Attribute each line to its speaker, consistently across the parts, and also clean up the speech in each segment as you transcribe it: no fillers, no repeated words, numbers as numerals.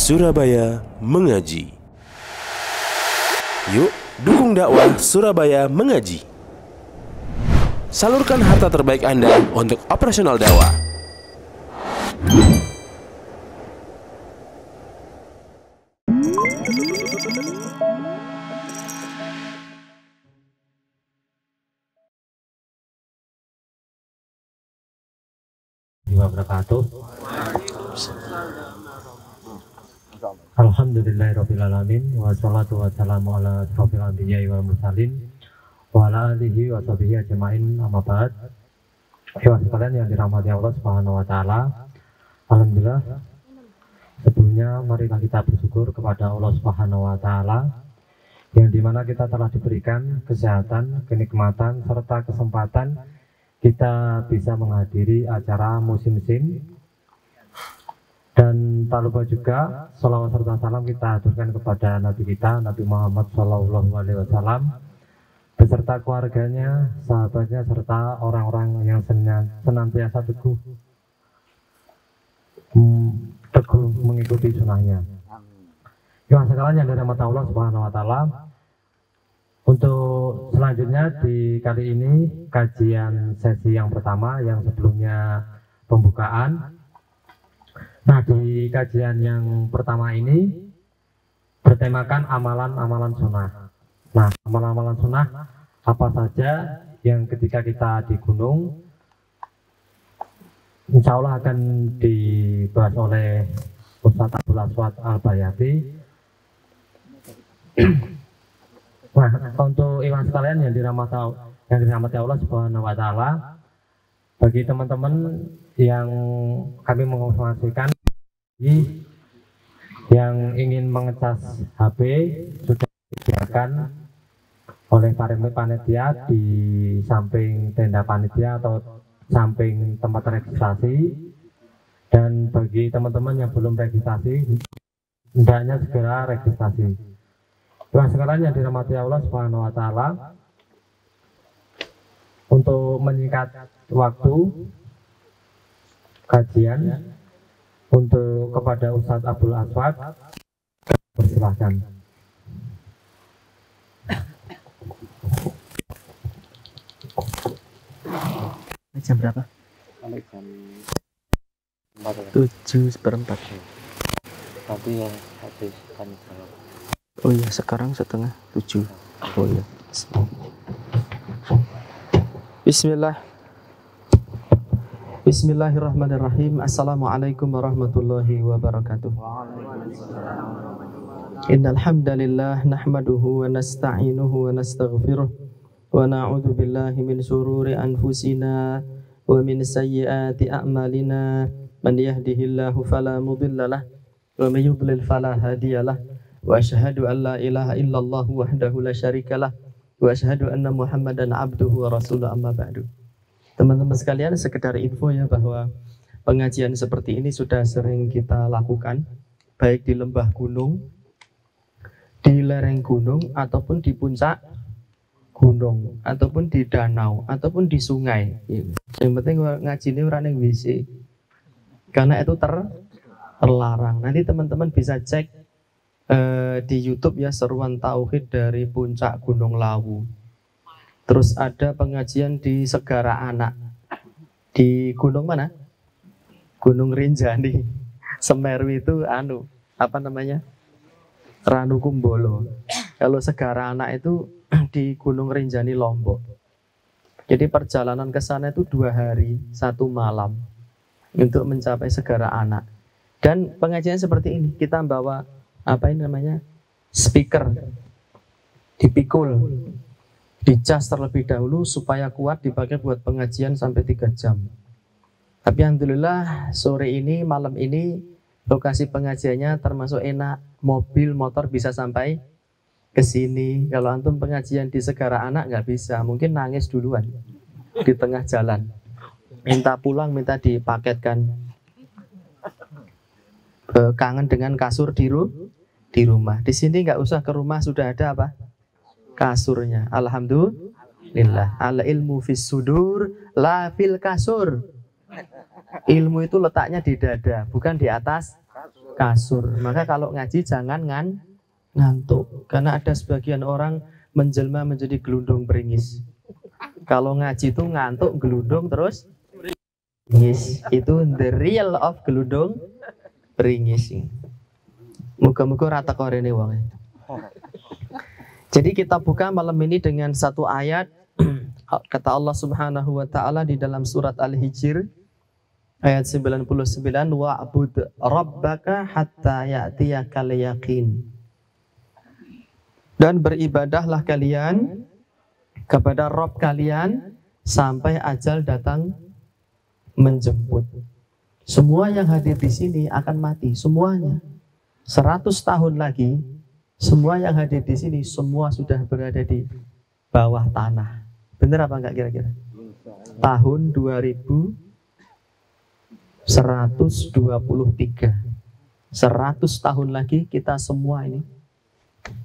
Speaker 1: Surabaya Mengaji. Yuk, dukung dakwah Surabaya Mengaji. Salurkan harta terbaik Anda untuk operasional dakwah.
Speaker 2: Wabarakatuh. Alhamdulillahirrabbilalamin. Wassalatu wassalamu ala asrofil anbiya'i wal mursalin wa ala alihi wa sahbihi ajma'in, amma ba'd. Ikhwan sekalian yang dirahmati Allah Subhanahu wa taala. Alhamdulillah, sebelumnya marilah kita bersyukur kepada Allah Subhanahu wa taala yang dimana kita telah diberikan kesehatan, kenikmatan serta kesempatan kita bisa menghadiri acara musim-musim. Dan tak lupa juga salawat serta salam kita haturkan kepada Nabi kita, Nabi Muhammad SAW, beserta keluarganya, sahabatnya, serta orang-orang yang senantiasa teguh mengikuti sunnahnya. Ya, sekalian yang dirahmati Allah Subhanahu wa taala. Untuk selanjutnya di kali ini kajian sesi yang pertama, yang sebelumnya pembukaan. Nah, di kajian yang pertama ini bertemakan amalan-amalan sunnah. Nah, amalan-amalan sunnah apa saja yang ketika kita di gunung insya Allah akan dibahas oleh Ustaz Abdul Aswad Al-Bayati. Nah, untuk ikhwan sekalian yang dirahmati Allah Subhanahu wa taala, bagi teman-teman yang kami menginformasikan yang ingin mengecas HP sudah disediakan oleh panitia di samping tenda panitia atau samping tempat registrasi. Dan bagi teman-teman yang belum registrasi, hendaknya segera registrasi. Nah, sekalian yang dirahmati Allah Subhanahu wa taala, untuk menyingkat waktu kajian, untuk kepada Ustadz Abdul Aswad, persilahkan.
Speaker 3: Jam berapa?
Speaker 2: Jam
Speaker 3: 7:04.
Speaker 2: Nanti yang habis kan jawab.
Speaker 3: Oh iya, sekarang 6:30. Oh iya. Bismillahirrahmanirrahim. Assalamualaikum warahmatullahi wabarakatuh. Innal hamdalillah nahmaduhu wa nasta'inuhu wa nastaghfiruh wa na'udzu billahi min shururi anfusina wa min sayyiati a'malina. Man yahdihillahu fala mudhillalah wa may yudlil fala hadiyalah. Wa asyhadu an la ilaha illallah wahdahu la syarikalah wa asyhadu anna Muhammadan abduhu wa rasuluhu, amma ba'du. Teman-teman sekalian, sekedar info ya bahwa pengajian seperti ini sudah sering kita lakukan, baik di lembah gunung, di lereng gunung, ataupun di puncak gunung, ataupun di danau, ataupun di sungai. Yang penting ngaji ini orang yang WC, karena itu terlarang. Nanti teman-teman bisa cek di YouTube ya, seruan tauhid dari puncak Gunung Lawu. Terus ada pengajian di Segara Anak, di gunung mana? Gunung Rinjani. Semeru itu Ranukumbolo. Kalau Segara Anak itu di Gunung Rinjani, Lombok. Jadi perjalanan ke sana itu 2 hari 1 malam untuk mencapai Segara Anak. Dan pengajian seperti ini kita bawa speaker, dipikul, dicas terlebih dahulu supaya kuat dipakai buat pengajian sampai 3 jam. Tapi alhamdulillah sore ini, malam ini lokasi pengajiannya termasuk enak, mobil, motor bisa sampai ke sini. Kalau antum pengajian di Segara Anak nggak bisa, mungkin nangis duluan di tengah jalan, minta pulang, minta dipaketkan, kangen dengan kasur di rumah. Di sini nggak usah ke rumah, sudah ada apa? Kasurnya. Alhamdulillah. Al ilmu fis sudur la fil kasur. Ilmu itu letaknya di dada, bukan di atas kasur. Maka kalau ngaji jangan ngantuk. Karena ada sebagian orang menjelma menjadi gelundung beringis. Kalau ngaji itu ngantuk, gelundung terus beringis. Itu the real of gelundung beringis. Muga-muga rata korene wong. Jadi kita buka malam ini dengan satu ayat. Kata Allah Subhanahu wa taala di dalam surat Al-Hijr ayat 99, wa'bud rabbaka hatta ya'tiyakal yaqin. Dan beribadahlah kalian kepada Rabb kalian sampai ajal datang menjemput. Semua yang hadir di sini akan mati, semuanya. 100 tahun lagi, semua yang hadir di sini semua sudah berada di bawah tanah. Benar apa enggak kira-kira? Tahun 2123. 100 tahun lagi kita semua ini,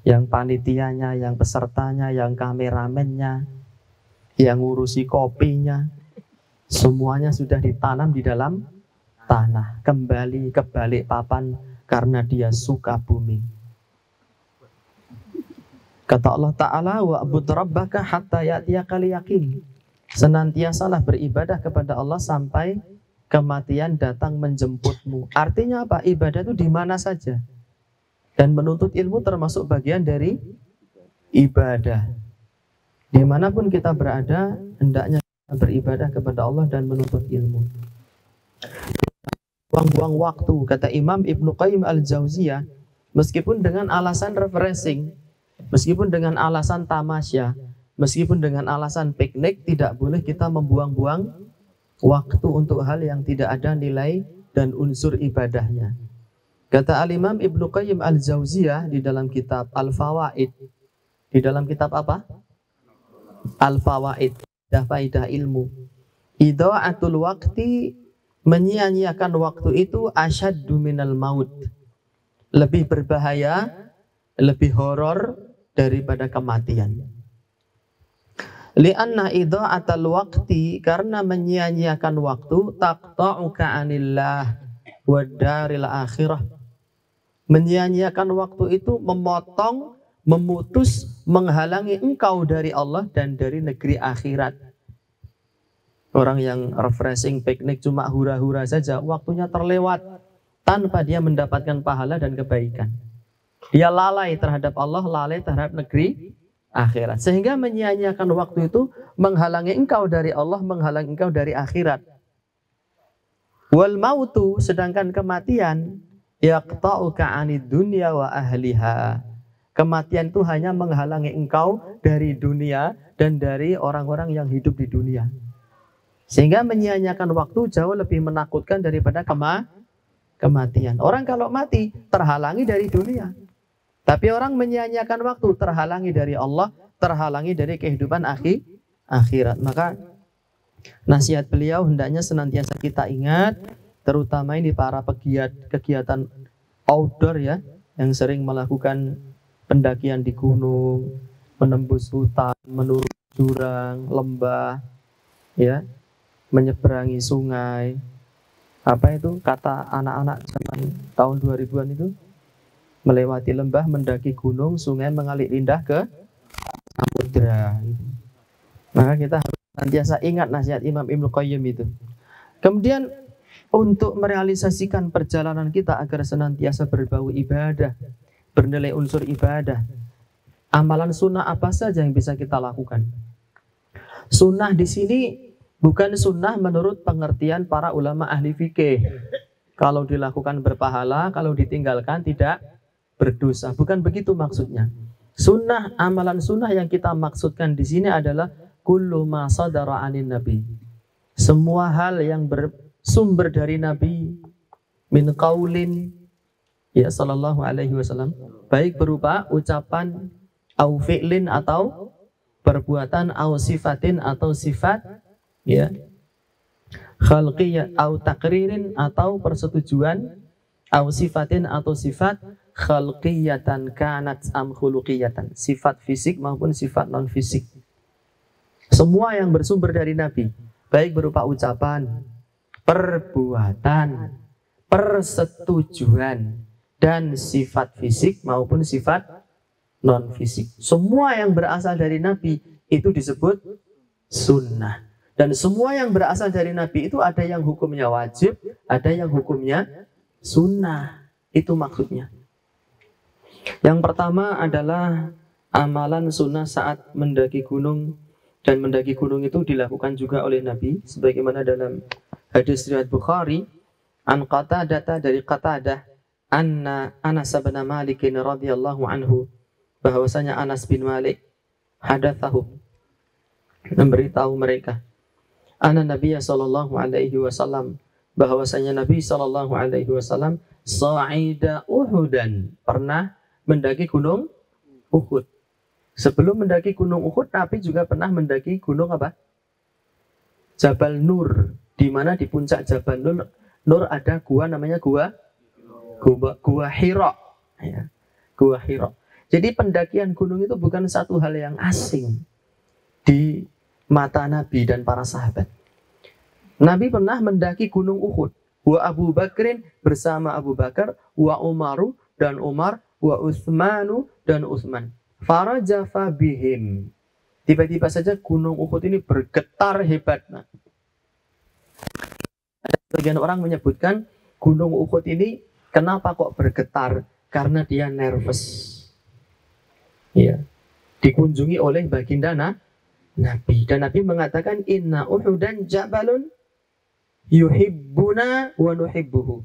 Speaker 3: yang panitianya, yang pesertanya, yang kameramennya, yang ngurusi kopinya, semuanya sudah ditanam di dalam tanah, kembali ke balik papan karena dia suka bumi. Kata Allah Ta'ala, wa'bud rabbaka hatta ya'tiyakal yaqin. Senantiasalah beribadah kepada Allah sampai kematian datang menjemputmu. Artinya apa? Ibadah itu di mana saja. Dan menuntut ilmu termasuk bagian dari ibadah. Dimanapun kita berada, hendaknya beribadah kepada Allah dan menuntut ilmu. Buang-buang waktu, kata Imam Ibnu Qayyim Al-Jauziyah, meskipun dengan alasan refreshing, meskipun dengan alasan tamasya, meskipun dengan alasan piknik, tidak boleh kita membuang-buang waktu untuk hal yang tidak ada nilai dan unsur ibadahnya. Kata Al-Imam Ibnu Qayyim Al-Jauziyah di dalam kitab Al-Fawaid. Di dalam kitab apa? Al-Fawaid, faidah ilmu. Idha'atul waqti, menyia-nyiakan waktu itu asyaddu minal maut. Lebih berbahaya, lebih horor daripada kematian. Li'anna idha'atal waqti, karena menyia-nyiakan waktu, taqta'uka 'anillah wa daril akhirah. Menyia-nyiakan waktu itu memotong, memutus, menghalangi engkau dari Allah dan dari negeri akhirat. Orang yang refreshing, piknik cuma hura-hura saja, waktunya terlewat tanpa dia mendapatkan pahala dan kebaikan. Dia lalai terhadap Allah, lalai terhadap negeri akhirat. Sehingga menyia-nyiakan waktu itu menghalangi engkau dari Allah, menghalangi engkau dari akhirat. Wal mautu, sedangkan kematian, yaqta'uka 'anid dunya wa ahliha. Kematian itu hanya menghalangi engkau dari dunia dan dari orang-orang yang hidup di dunia. Sehingga menyia-nyiakan waktu jauh lebih menakutkan daripada kematian. Orang kalau mati terhalangi dari dunia. Tapi orang menyia-nyiakan waktu terhalangi dari Allah, terhalangi dari kehidupan akhirat. Maka nasihat beliau hendaknya senantiasa kita ingat, terutama ini para pegiat kegiatan outdoor ya, yang sering melakukan pendakian di gunung, menembus hutan, menuruni jurang, lembah, ya, menyeberangi sungai. Apa itu kata anak-anak zaman tahun 2000-an itu? Melewati lembah, mendaki gunung, sungai, mengalir indah ke samudra. Maka kita harus senantiasa ingat nasihat Imam Ibnu Qayyim itu. Kemudian untuk merealisasikan perjalanan kita agar senantiasa berbau ibadah, bernilai unsur ibadah, amalan sunnah apa saja yang bisa kita lakukan? Sunnah di sini bukan sunnah menurut pengertian para ulama ahli fikih. Kalau dilakukan berpahala, kalau ditinggalkan tidak berdosa. Bukan begitu maksudnya. Sunnah, amalan sunnah yang kita maksudkan di sini adalah kullu ma sadara anin nabi. Semua hal yang bersumber dari Nabi, min qaulin, ya sallallahu alaihi wasallam, baik berupa ucapan, au fi'lin atau perbuatan, au sifatin atau sifat, ya, khalqiyah au takririn atau persetujuan, au sifatin atau sifat khalqiyatan kanat am khuluqiyatan, sifat fisik maupun sifat non fisik. Semua yang bersumber dari Nabi, baik berupa ucapan, perbuatan, persetujuan dan sifat fisik maupun sifat non fisik. Semua yang berasal dari Nabi itu disebut sunnah. Dan semua yang berasal dari Nabi itu ada yang hukumnya wajib, ada yang hukumnya sunnah. Itu maksudnya. Yang pertama adalah amalan sunnah saat mendaki gunung. Dan mendaki gunung itu dilakukan juga oleh Nabi. Sebagaimana dalam hadis riwayat Bukhari. An Qatadah dari Qatadah. Anas bin Malik radhiyallahu anhu. Bahwasanya Anas bin Malik hadatsahum, memberitahu mereka. Anna Nabiya sallallahu alaihi wasallam, bahwasanya Nabi sallallahu alaihi wasallam sa'ida Uhudan, pernah mendaki gunung Uhud. Sebelum mendaki gunung Uhud, Nabi juga pernah mendaki gunung apa? Jabal Nur, di mana di puncak Jabal Nur ada gua namanya gua Hira. Ya, gua Hira. Jadi pendakian gunung itu bukan satu hal yang asing di mata Nabi dan para sahabat. Nabi pernah mendaki gunung Uhud. Wa Abu Bakrin bersama Abu Bakar, wa Umaru dan Umar, wa Utsmanu dan Utsman. Farajafa bihim. Tiba-tiba saja gunung Uhud ini bergetar hebat. Sebagian orang menyebutkan gunung Uhud ini kenapa kok bergetar? Karena dia nervous. Ya. Dikunjungi oleh baginda Nabi, dan Nabi mengatakan inna Uhudan jabalun yuhibbuna wa nuhibbuhu.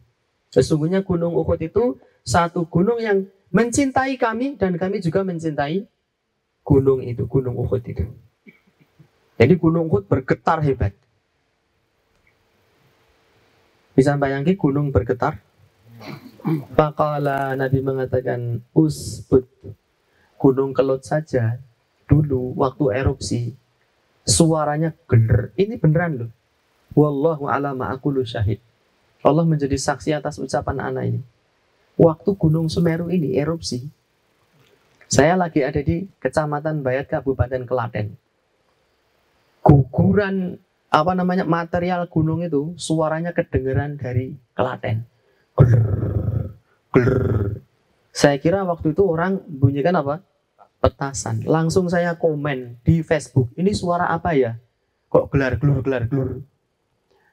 Speaker 3: Sesungguhnya gunung Uhud itu satu gunung yang mencintai kami dan kami juga mencintai gunung itu, gunung Uhud itu. Jadi gunung Uhud bergetar hebat. Bisa bayangkan gunung bergetar? Faqala, Nabi mengatakan usbut, gunung Kelut saja dulu waktu erupsi suaranya geler. Ini beneran loh. Wallahu a'lam aqulu syahid. Allah menjadi saksi atas ucapan anak ini. Waktu Gunung Semeru ini erupsi, saya lagi ada di Kecamatan Bayat, Kabupaten Klaten. Guguran material gunung itu suaranya kedengeran dari Klaten. Geler, geler. Saya kira waktu itu orang bunyikan apa? Petasan. Langsung saya komen di Facebook, ini suara apa ya? Kok gelar-gelur, gelar-gelur?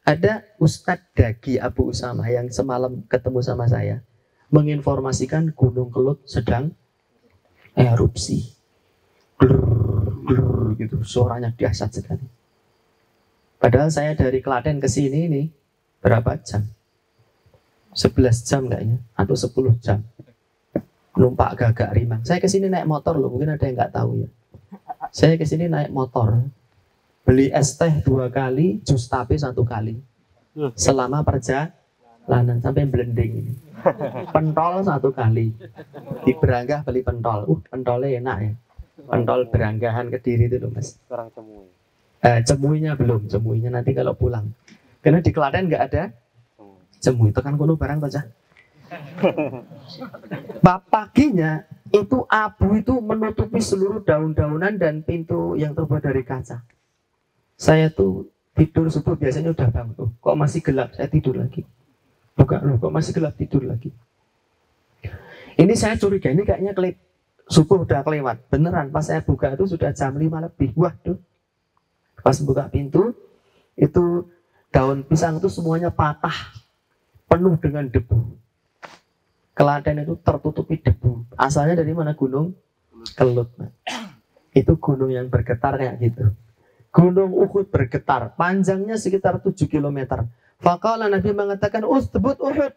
Speaker 3: Ada Ustadz Dagi Abu Usama yang semalam ketemu sama saya, menginformasikan Gunung Kelut sedang erupsi. Gelur, gitu, suaranya dahsyat sekali. Padahal saya dari Klaten ke sini ini berapa jam? 11 jam kayaknya, atau 10 jam. Numpak Gagak Rimang. Saya kesini naik motor loh, mungkin ada yang nggak tahu ya. Saya kesini naik motor, beli es teh 2 kali, jus tape 1 kali, selama perjalanan sampai blending ini. Pentol 1 kali, di Beranggah beli pentol. Pentolnya enak ya. Pentol Beranggahan Kediri itu loh mas.
Speaker 4: Kurang cemui.
Speaker 3: Cemuinya belum, cemuinya nanti kalau pulang. Karena di Klaten nggak ada cemui. Tekan kono barang saja. Paginya itu abu itu menutupi seluruh daun-daunan dan pintu yang terbuat dari kaca. Saya tuh tidur subuh biasanya udah bangun. Kok masih gelap? Saya tidur lagi. Buka loh, kok masih gelap, tidur lagi. Ini saya curiga ini kayaknya subuh udah kelewat. Beneran pas saya buka itu sudah jam 5 lebih. Waduh. Pas buka pintu itu daun pisang itu semuanya patah, penuh dengan debu. Klaten itu tertutupi debu. Asalnya dari mana? Gunung Kelut. Itu gunung yang bergetar kayak gitu. Gunung Uhud bergetar, panjangnya sekitar 7 km. Faqala, Nabi mengatakan, "Usbut Uhud."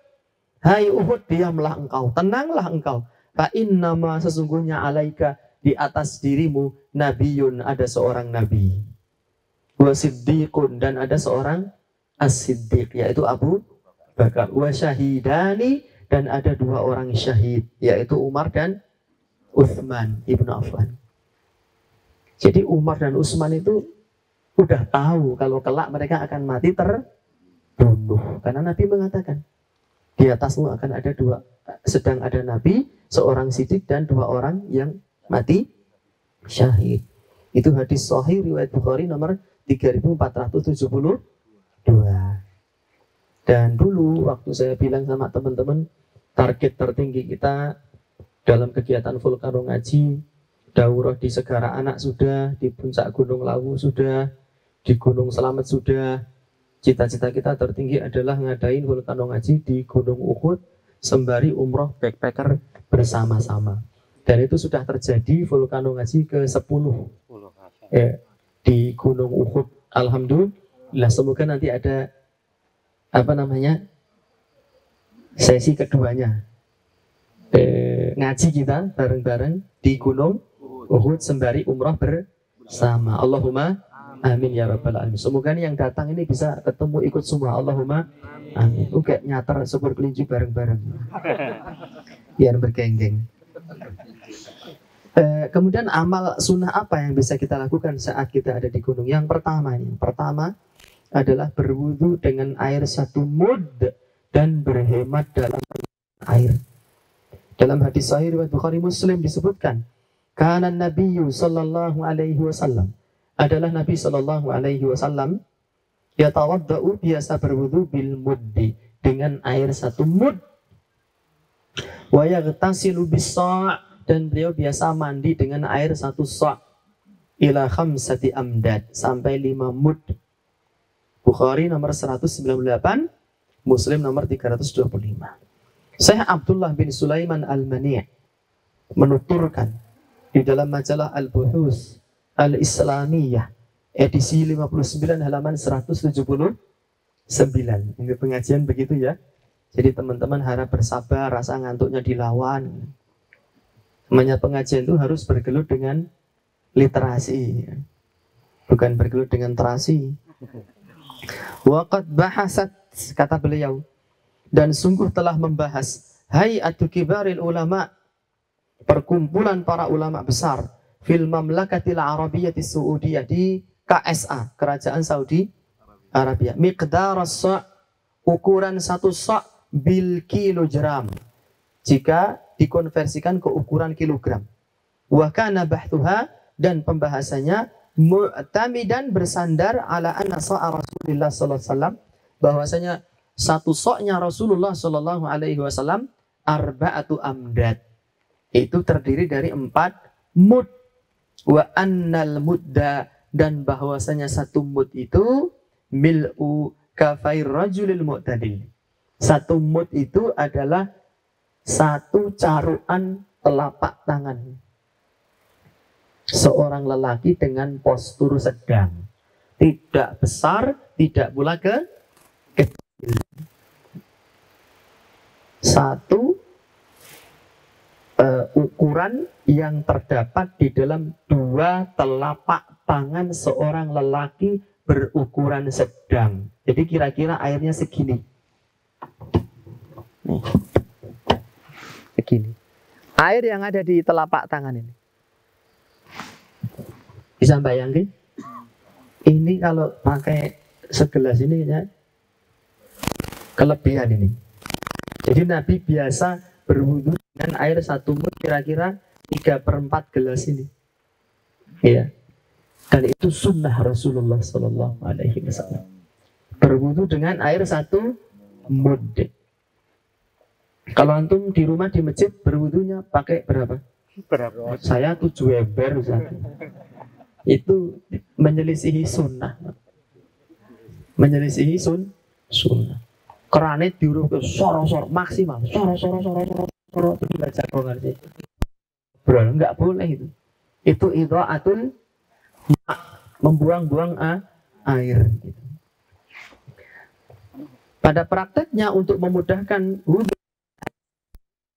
Speaker 3: Hai Uhud, diamlah engkau, tenanglah engkau. Fa innama, sesungguhnya alaika, di atas dirimu nabiyun, ada seorang nabi. Wa siddiqun, dan ada seorang as-siddiq, yaitu Abu Bakar. Wa syahidani, dan ada 2 orang syahid, yaitu Umar dan Utsman ibnu Affan. Jadi Umar dan Utsman itu udah tahu kalau kelak mereka akan mati terbunuh. Karena Nabi mengatakan, di atasmu akan ada 2, sedang ada Nabi, seorang siddiq dan 2 orang yang mati syahid. Itu hadis sahih riwayat Bukhari nomor 3472. Dan dulu waktu saya bilang sama teman-teman, target tertinggi kita dalam kegiatan Vulkano Ngaji, daurah di Segara Anak sudah, di Puncak Gunung Lawu sudah, di Gunung Selamet sudah. Cita-cita kita tertinggi adalah ngadain Vulkano Ngaji di Gunung Uhud sembari umroh backpacker bersama-sama. Dan itu sudah terjadi Vulkano Ngaji ke-10 di Gunung Uhud. Alhamdulillah, semoga nanti ada sesi keduanya, ngaji kita bareng-bareng di Gunung Uhud sembari umroh bersama. Allahumma amin ya rabbal alamin. Semoga nih yang datang ini bisa ketemu ikut semua. Allahumma amin. Kayak nyater super kelinci bareng-bareng biar bergenggeng. Kemudian amal sunnah apa yang bisa kita lakukan saat kita ada di gunung? Yang pertama adalah berwudu dengan air 1 mud dan berhemat dalam air. Dalam hadis sahih riwayat Bukhari Muslim disebutkan, kana Nabiyyu sallallahu alaihi wasallam, adalah Nabi sallallahu alaihi wasallam yatawaddau, biasa berwudu bil muddi, dengan air 1 mud, wa yaghtasilu bis sa', dan beliau biasa mandi dengan air 1 sa' ila khamsati amdad, sampai 5 mud. Bukhari nomor 198, Muslim nomor 325. Syekh Abdullah bin Sulaiman Al-Mani' menuturkan di dalam majalah Al-Buhus Al-Islamiyah edisi 59 halaman 179. Ini pengajian begitu ya. Jadi teman-teman harap bersabar, rasa ngantuknya dilawan. Namanya pengajian itu harus bergelut dengan literasi, bukan bergelut dengan terasi. Waqad bahasat, kata beliau, dan sungguh telah membahas hay'atu kibaril ulama, perkumpulan para ulama besar, fil mamlakatil arabiyyati saudiyah, di KSA, kerajaan Saudi Arabia, miqdar as-sa', ukuran 1 sa' bil kilogram, jika dikonversikan ke ukuran kilogram. Wa kana bahthuha, dan pembahasannya mu'tamidan, bersandar ala anna sa'a Rasulullah sallallahu alaihi wasallam, bahwasanya 1 sa'-nya Rasulullah sallallahu alaihi wasallam arba'atu amdad, itu terdiri dari 4 mud. Wa annal mudda, dan bahwasanya 1 mud itu mil'u kafair rajulil mu'tadil. 1 mud itu adalah 1 caruan telapak tangan seorang lelaki dengan postur sedang, tidak besar, tidak pula kecil. 1 ukuran yang terdapat di dalam 2 telapak tangan seorang lelaki berukuran sedang. Jadi kira-kira airnya segini. Nih. Segini. Air yang ada di telapak tangan ini. Bisa bayangin? Ini kalau pakai segelas ini ya, kelebihan ini. Jadi Nabi biasa berwudu dengan air 1 mud, kira-kira 3/4 gelas ini. Ya. Dan itu sunnah Rasulullah Sallallahu Alaihi Wasallam. Berwudu dengan air 1 mud. Kalau antum di rumah di masjid berwudunya pakai berapa? Saya 7 ember. Itu menyelisihi sunnah. Menyelisihi sunnah. Kerannya diuruk ke soro-soro maksimal. Soro itu dibaca kongan sih. Bro, enggak boleh itu. Itu idha'atul membuang-buang air gitu. Pada prakteknya untuk memudahkan wudu,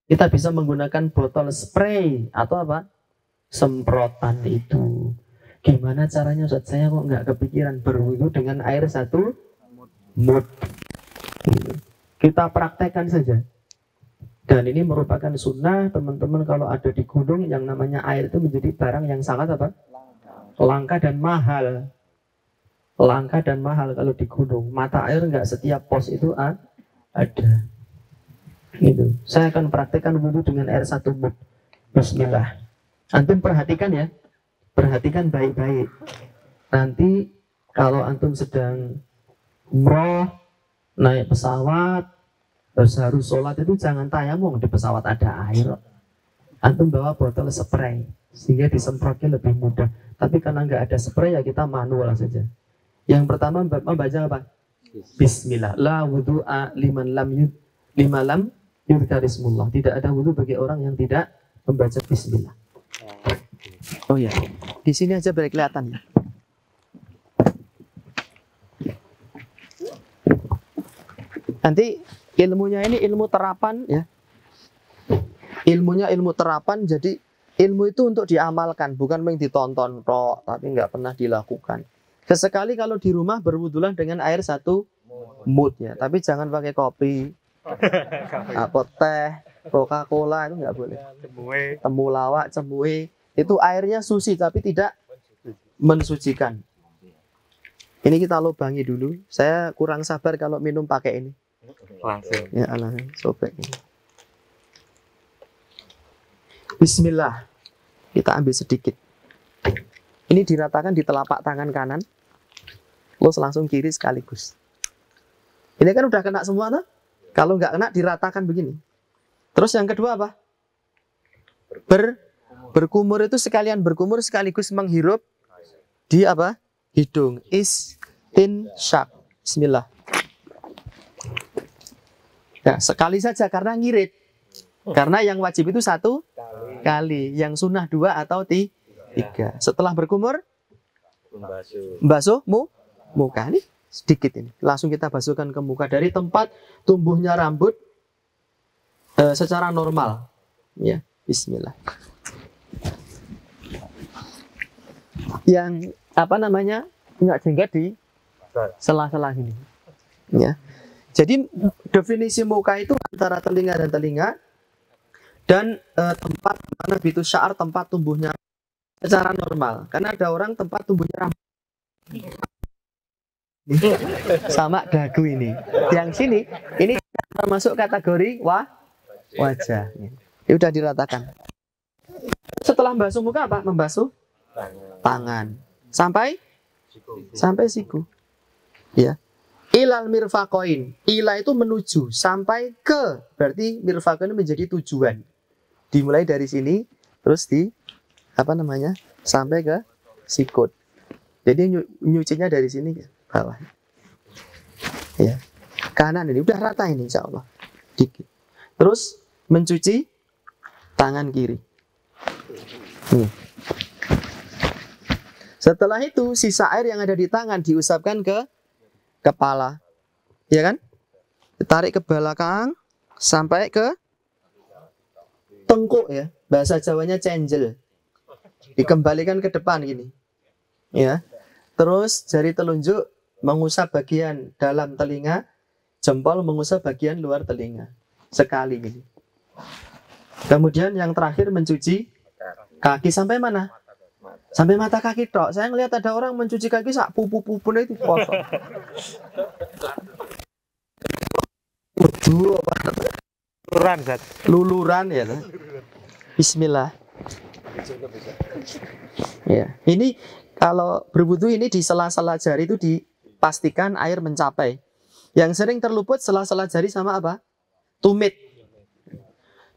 Speaker 3: kita bisa menggunakan botol spray atau apa? Semprotan itu. Gimana caranya Ustaz? Saya kok nggak kepikiran berwudu dengan air 1 mud. Kita praktekkan saja. Dan ini merupakan sunnah, teman-teman. Kalau ada di gunung, yang namanya air itu menjadi barang yang sangat apa? Langka dan mahal. Langka dan mahal kalau di gunung. Mata air nggak setiap pos itu ada. Gitu. Saya akan praktekkan wudu dengan air 1 mud. Bismillah. Antum perhatikan ya. Perhatikan baik-baik. Nanti kalau antum sedang umroh, naik pesawat, Terus harus sholat itu jangan tayamum, di pesawat ada air. Antum bawa botol spray sehingga disemprotnya lebih mudah. Tapi karena nggak ada spray ya kita manual saja. Yang pertama membaca apa? Bismillah. La wudu'a liman lam yudkarismullah. Tidak ada wudu bagi orang yang tidak membaca bismillah. Oh ya, di sini aja biar kelihatan ya. Nanti ilmunya ini ilmu terapan ya. Ilmunya ilmu terapan, jadi ilmu itu untuk diamalkan, bukan yang ditonton tok, tapi nggak pernah dilakukan. Sesekali kalau di rumah berwudulah dengan air 1 mud ya, tapi jangan pakai kopi, atau teh, Coca-Cola itu nggak boleh. Temulawak, cemue, itu airnya suci tapi tidak mensucikan. Ini kita lubangi dulu. Saya kurang sabar kalau minum pakai ini.
Speaker 4: Langsung.
Speaker 3: Ya Allah, sobek ini. Bismillah. Kita ambil sedikit. Ini diratakan di telapak tangan kanan. Terus langsung kiri sekaligus. Ini kan udah kena semua tuh. Kalau nggak kena diratakan begini. Terus yang kedua apa? Berkumur itu sekalian berkumur sekaligus menghirup di apa? Hidung. Istinsyaq. Bismillah. Nah, sekali saja karena ngirit. Karena yang wajib itu 1 kali, yang sunnah 2 atau 3. Setelah berkumur, basuh muka ini sedikit ini. Langsung kita basuhkan ke muka dari tempat tumbuhnya rambut secara normal. Ya, Bismillah. Yang apa namanya nggak jenggot di sela-sela ini. Ya. Jadi definisi muka itu antara telinga dan telinga dan tempat mana itu sya'ar, tempat tumbuhnya secara normal. Karena ada orang tempat tumbuhnya rambut sama dagu ini. Yang sini ini termasuk kategori wajah. Ini udah diratakan. Setelah membasuh muka apa? Membasuh tangan sampai siku. Ya. Ilal mirfaqoin. Ila itu menuju sampai ke, berarti mirfaqoin menjadi tujuan. Dimulai dari sini terus di apa namanya? Sampai ke sikut. Jadi nyucinya dari sini ke bawah. Ya. Kanan ini udah rata ini insyaallah. Dikit. Terus mencuci tangan kiri. Setelah itu sisa air yang ada di tangan diusapkan ke kepala, ya kan? Ditarik ke belakang sampai ke tengkuk ya. Bahasa Jawanya cenjel. Dikembalikan ke depan gini. Ya. Terus jari telunjuk mengusap bagian dalam telinga, jempol mengusap bagian luar telinga. Sekali gini. Kemudian yang terakhir mencuci kaki sampai mana? Sampai mata kaki tok. Saya ngelihat ada orang mencuci kaki sak pupu-pupune itu kosong. Wudu apa?
Speaker 4: Luluran, Zat.
Speaker 3: Luluran ya. Bismillah. Ya, ini kalau berwudu ini di sela-sela jari itu dipastikan air mencapai. Yang sering terluput sela-sela jari sama apa? Tumit.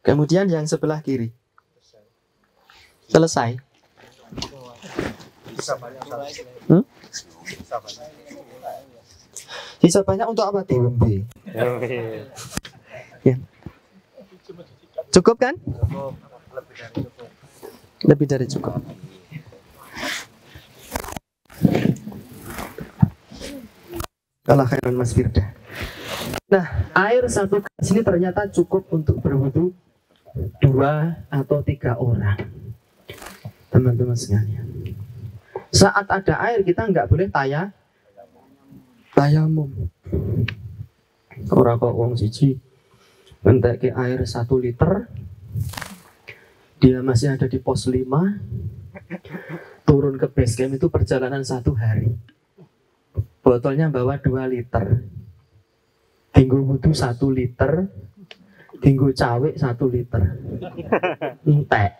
Speaker 3: Kemudian yang sebelah kiri. Selesai. Sisa banyak untuk apa? Diombe. Ya. Cukup kan? Lebih dari cukup. Allah khairan Mas Firda. Nah, air 1 gelas ini ternyata cukup untuk berwudu 2 atau 3 orang. Teman-teman sekalian. Saat ada air kita nggak boleh tayamum. Orang kok wong siji ngentekke air 1 liter, dia masih ada di pos 5, turun ke base camp itu perjalanan 1 hari. Botolnya bawa 2 liter. Tinggu wudu 1 liter, tinggu cawik 1 liter. Entek.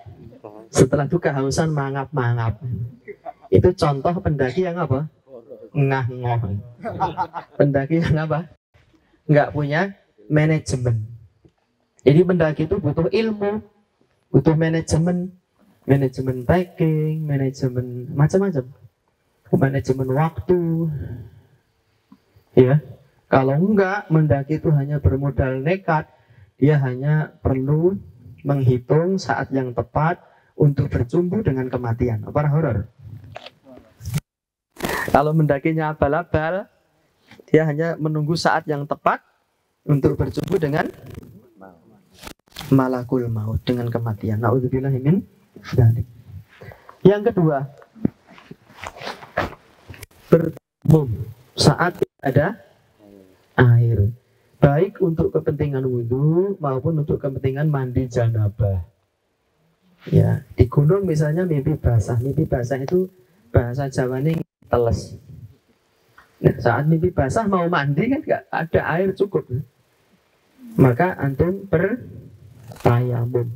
Speaker 3: Setelah itu kehausan mangap-mangap. Itu contoh pendaki yang apa? Ngah-ngoh. Pendaki yang apa? Nggak punya manajemen. Jadi mendaki itu butuh ilmu, butuh manajemen packing, manajemen macam-macam, manajemen waktu. Ya, kalau enggak mendaki itu hanya bermodal nekat, dia hanya perlu menghitung saat yang tepat untuk berjumpa dengan kematian. Apa horor? Kalau mendakinya abal-abal, dia hanya menunggu saat yang tepat untuk berjumpa dengan malakul maut, dengan kematian. Nauzubillahi min dzalik. Yang kedua, bertayamum saat ada air, baik untuk kepentingan wudhu maupun untuk kepentingan mandi janabah. Ya, di gunung misalnya mimpi basah itu bahasa Jawanya teles. Nah, saat mimpi basah mau mandi kan nggak ada air cukup, maka antum bertayamum.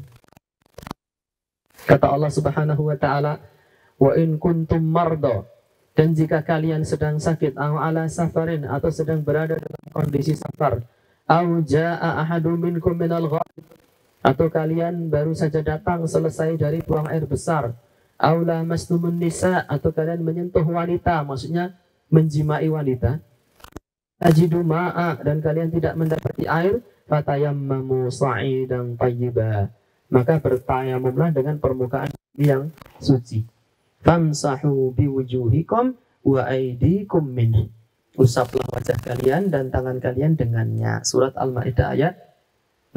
Speaker 3: Kata Allah Subhanahu wa taala, wa in kuntum marda, dan jika kalian sedang sakit, aw ala safarin, atau sedang berada dalam kondisi safar, aw jaa ahadum minkum minal ghaib, atau kalian baru saja datang selesai dari buang air besar, aw lamastumun nisa, atau kalian menyentuh wanita, maksudnya menjimai wanita, ajidu ma'a, dan kalian tidak mendapati air, fatayammamu sa'idan thayyiba, maka bertayamumlah dengan permukaan yang suci. Famsahu biwujuhikum wa aydikum min, usaplah wajah kalian dan tangan kalian dengannya. Surat Al-Maidah ayat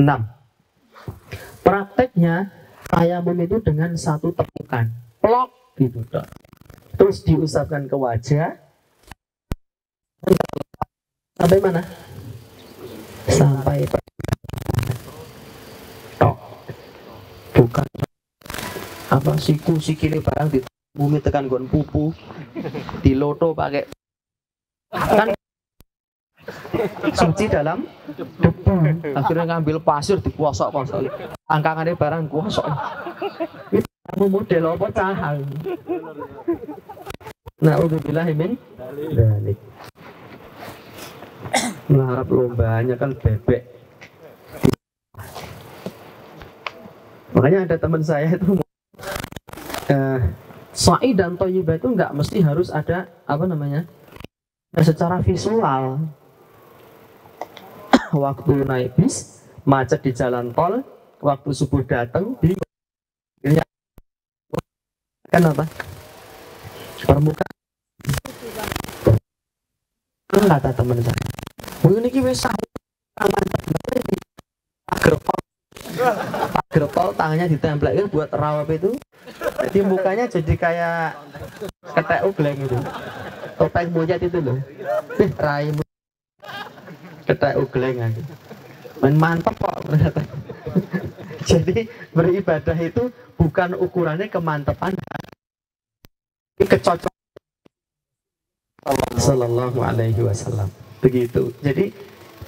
Speaker 3: 6. Prakteknya tayamum itu dengan satu tepukan, plok gitu, terus diusapkan ke wajah sampai mana? Sampai tok. Bukan apa sikile barang di bumi tekan gon pupu, di loto pakai kan suci dalam debu. Akhirnya ngambil pasir dikuosok-kuosok, angkangannya barang kuosok. Itu model apa cahal. Na'udzubillahi min dzalik. Mengharap lombanya kan bebek. Makanya ada teman saya itu sa'i dan thayyibah itu nggak mesti harus ada apa namanya, secara visual. Waktu naik bis macet di jalan tol, waktu subuh datang bingung kan apa permukaan. Kata teman saya, ini wis gerpol tangannya ditempelin buat rawap itu, jadi mukanya jadi kayak ketek ugleng gitu, topeng monyet itu loh, raimu ketek ugleng aja, main mantap kok ternyata. Jadi beribadah itu bukan ukurannya kemantapan, kecocokan. Sallallahu alaihi wasallam. Begitu. Jadi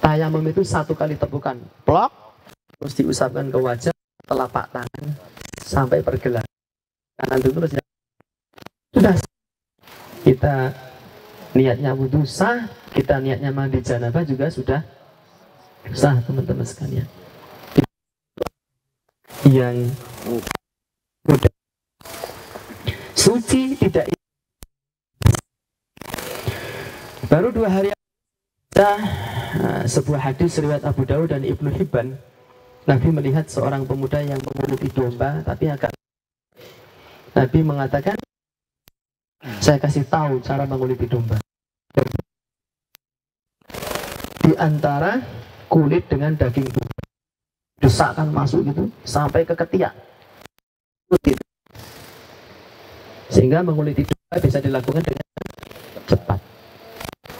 Speaker 3: tayamum itu satu kali tepukan, plok, terus diusapkan ke wajah, telapak tangan sampai pergelangan kanan itu terus ya. Sudah, kita niatnya wudhu sah, kita niatnya mandi janabah juga sudah sah, teman-teman sekalian. Yang mudah suci tidak. Baru 2 hari sebuah hadis riwayat Abu Dawud dan Ibnu Hibban, Nabi melihat seorang pemuda yang menguliti domba, tapi agak Nabi mengatakan, saya kasih tahu cara menguliti domba. Di antara kulit dengan daging domba, desakkan masuk gitu sampai ke ketiak, sehingga menguliti domba bisa dilakukan dengan cepat.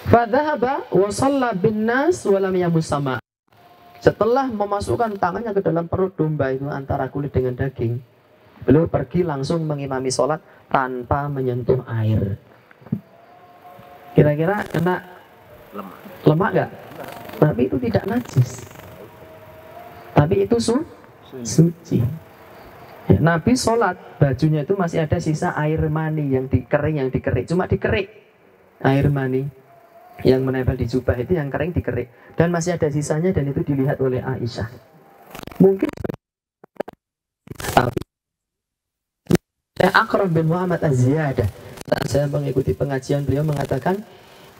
Speaker 3: Fadhahaba wa shalla bin nas wa lam yamus sama. Setelah memasukkan tangannya ke dalam perut domba itu antara kulit dengan daging, beliau pergi langsung mengimami sholat tanpa menyentuh air. Kira-kira kena lemak nggak? Tapi itu tidak najis. Tapi itu suci. Ya, Nabi sholat, bajunya itu masih ada sisa air mani yang dikerik, cuma dikerik air mani. Yang menempel di jubah itu yang kering dikerik. Dan masih ada sisanya dan itu dilihat oleh Aisyah. Mungkin tapi Akram bin Muhammad Az-Ziyadah, saat saya mengikuti pengajian beliau mengatakan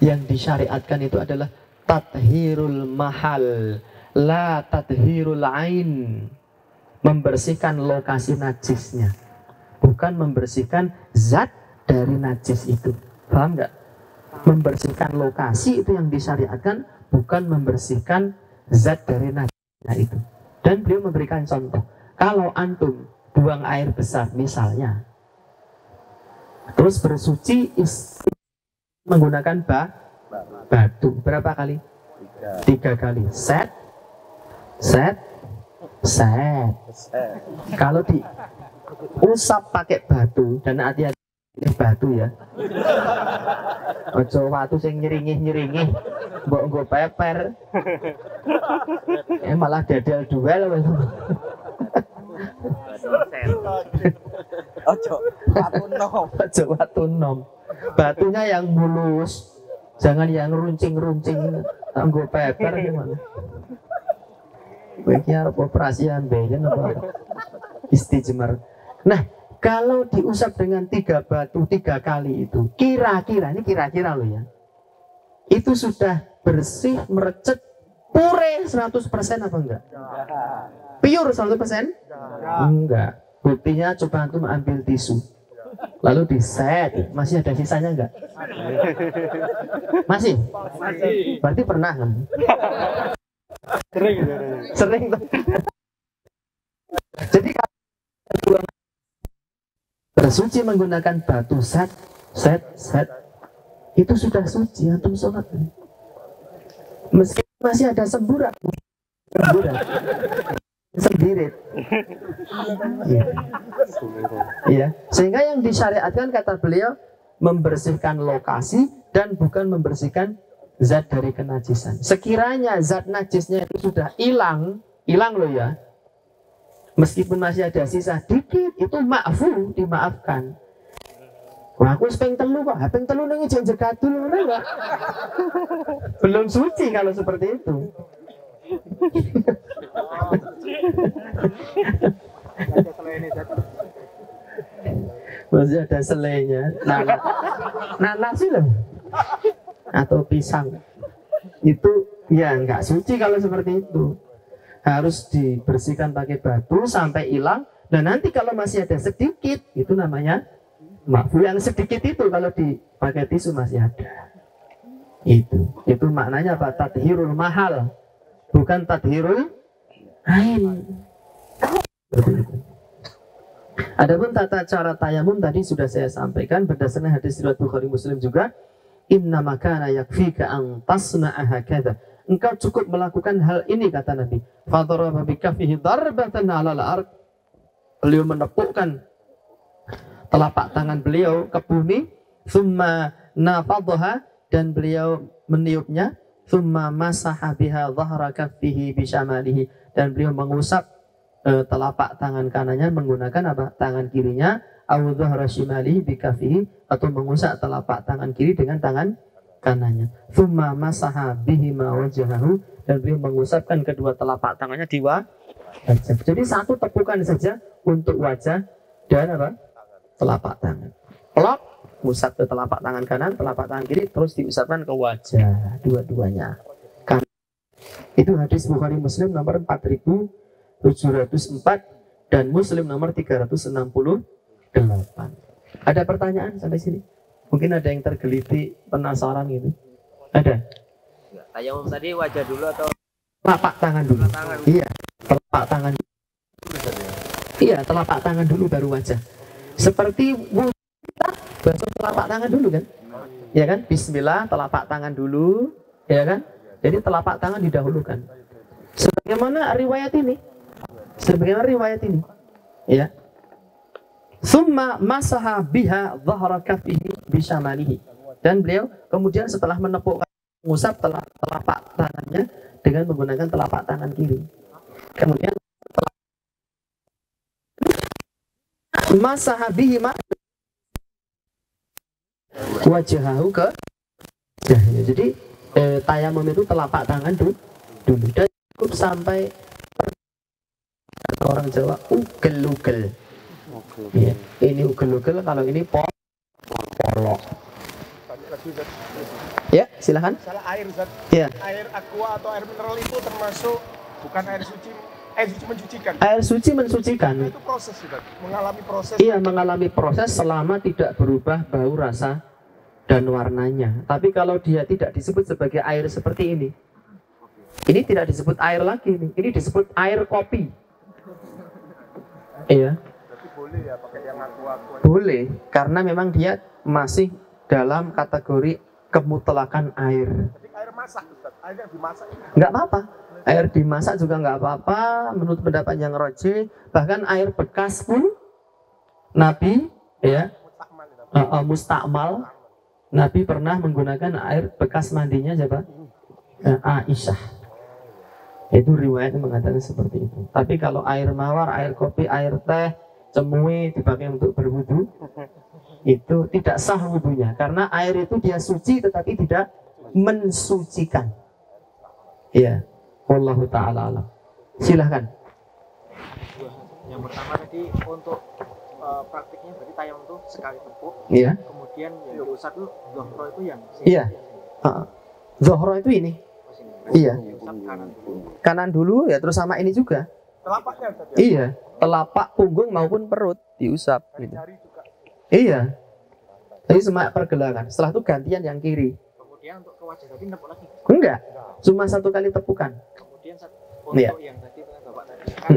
Speaker 3: yang disyariatkan itu adalah tathhirul mahal, la tathhirul ain. Membersihkan lokasi najisnya, bukan membersihkan zat dari najis itu. Paham nggak? Membersihkan lokasi itu yang disyariatkan, bukan membersihkan zat dari najisnya itu. Dan beliau memberikan contoh. Kalau antum buang air besar misalnya, terus bersuci menggunakan batu, berapa kali? 3 kali. Set. Kalau diusap pakai batu, dan hati-hati ini batu ya. Ojo watu sing nyeringih, mbok nggo peper. Malah dadal duel. Ojo watu nom. Batunya yang mulus, jangan yang runcing-runcing. Nggo peper gimana? Baiknya harus operasi ambeien apa istijmar. Nah, kalau diusap dengan 3 batu 3 kali itu, kira-kira loh ya, itu sudah bersih, merecet, pure 100% apa enggak? Pure 100%? Enggak. Buktinya coba antum ambil tisu, lalu diset, masih ada sisanya enggak? Masih? Berarti pernah kan? Sering. Jadi kalau bersuci menggunakan batu set, itu sudah suci antum sholat. Meskipun masih ada semburat. Sembirit. Iya. Sehingga yang disyariatkan kata beliau membersihkan lokasi dan bukan membersihkan zat dari kenajisan. Sekiranya zat najisnya itu sudah hilang loh ya, meskipun masih ada sisa dikit, itu ma'fu, dimaafkan. Wah, aku pengen telu kok, pengen telu nengi jangan gadul, enggak? Belum suci kalau seperti itu. Masih ada selainya, nanas sih loh. Atau pisang itu ya nggak suci kalau seperti itu, harus dibersihkan pakai batu sampai hilang, dan nanti kalau masih ada sedikit itu namanya ma'fu. Yang sedikit itu kalau dipakai tisu masih ada, itu maknanya apa? Tathhirul mahal, bukan tathhirul ain. Adapun tata cara tayamum tadi sudah saya sampaikan berdasarkan hadis riwayat Bukhari Muslim juga. Inna makana yakfika an tasna'a hakadha. Engkau cukup melakukan hal ini kata Nabi. Fadaraba bikafihi darbatan 'alal ard. Beliau menepukkan telapak tangan beliau ke bumi, thumma nafadhaha, dan beliau meniupnya, thumma masaha biha dhahra kaffihi bisyamalihi, dan beliau mengusap telapak tangan kanannya menggunakan apa? Tangan kirinya, au dhahra shimalihi bikafihi, atau mengusap telapak tangan kiri dengan tangan kanannya. Thumma masaha bihima wajhahu, dan beliau mengusapkan kedua telapak tangannya di wajah. Jadi satu tepukan saja untuk wajah dan apa? Telapak tangan. Plok, usap ke telapak tangan kanan, telapak tangan kiri, terus diusapkan ke wajah dua-duanya. Itu hadis Bukhari Muslim nomor 4704 dan Muslim nomor 368. Ada pertanyaan sampai sini? Mungkin ada yang tergelitik, penasaran gitu. Ada?
Speaker 5: Tayamum tadi wajah dulu atau
Speaker 3: telapak tangan dulu? Iya, telapak tangan. Iya, telapak tangan dulu baru wajah. Seperti kita basuh telapak tangan dulu kan? Ya kan? Bismillah, telapak tangan dulu, ya kan? Jadi telapak tangan didahulukan. Sebagaimana riwayat ini. Ya. Summa masaha biha dhahra kaffihi bisyamalihi. Dan beliau kemudian setelah menepukkan, mengusap telapak tangannya dengan menggunakan telapak tangan kiri. Kemudian masaha bihi wajhahu ke wajahnya. Jadi tayamum itu telapak tangan dulu dan cukup sampai orang Jawa ugel-ugel. Ya, ini ugel-ugel, kalau ini polok. Ya, silahkan.
Speaker 6: Salah air, Zat.
Speaker 3: Ya.
Speaker 6: Air aqua atau air mineral itu termasuk bukan air suci mensucikan.
Speaker 3: Air suci mensucikan.
Speaker 6: Itu proses, Zat. Mengalami proses.
Speaker 3: Iya, mengalami proses selama tidak berubah bau, rasa, dan warnanya. Tapi kalau dia tidak disebut sebagai air seperti ini tidak disebut air lagi ini disebut air kopi. Iya.
Speaker 6: Berarti boleh ya pakai yang aqua.
Speaker 3: Boleh, karena memang dia masih dalam kategori kemutlakan air.
Speaker 6: Jadi air masak, Zat. Air yang dimasak.
Speaker 3: Nggak apa-apa. Air dimasak juga nggak apa-apa, menurut pendapat yang roji. Bahkan air bekas pun Nabi ya mustakmal. Nabi pernah menggunakan air bekas mandinya siapa? Aisyah. Itu riwayatnya mengatakan seperti itu. Tapi kalau air mawar, air kopi, air teh, cemui dipakai untuk berwudu, itu tidak sah wudunya. Karena air itu dia suci tetapi tidak mensucikan. Iya. Wallahu ta'ala alam. Silahkan.
Speaker 7: Yang pertama tadi untuk praktiknya berarti tayamum itu sekali tepuk.
Speaker 3: Iya.
Speaker 7: Kemudian yang diusap itu zohro itu yang
Speaker 3: Iya. Zohro itu ini. Iya.
Speaker 7: diusap kanan dulu.
Speaker 3: Kanan dulu ya, terus sama ini juga.
Speaker 6: Telapaknya, Zat. Ya?
Speaker 3: Iya. Telapak punggung maupun perut diusap gitu.
Speaker 6: Jari juga.
Speaker 3: Iya. Jadi semua pergelangan. Setelah itu gantian yang kiri.
Speaker 7: Kemudian untuk ke wajah tadi nepuk lagi.
Speaker 3: Enggak. Cuma satu kali tepukan.
Speaker 7: Kemudian untuk
Speaker 3: Iya.
Speaker 7: yang tadi Bapak tadi kan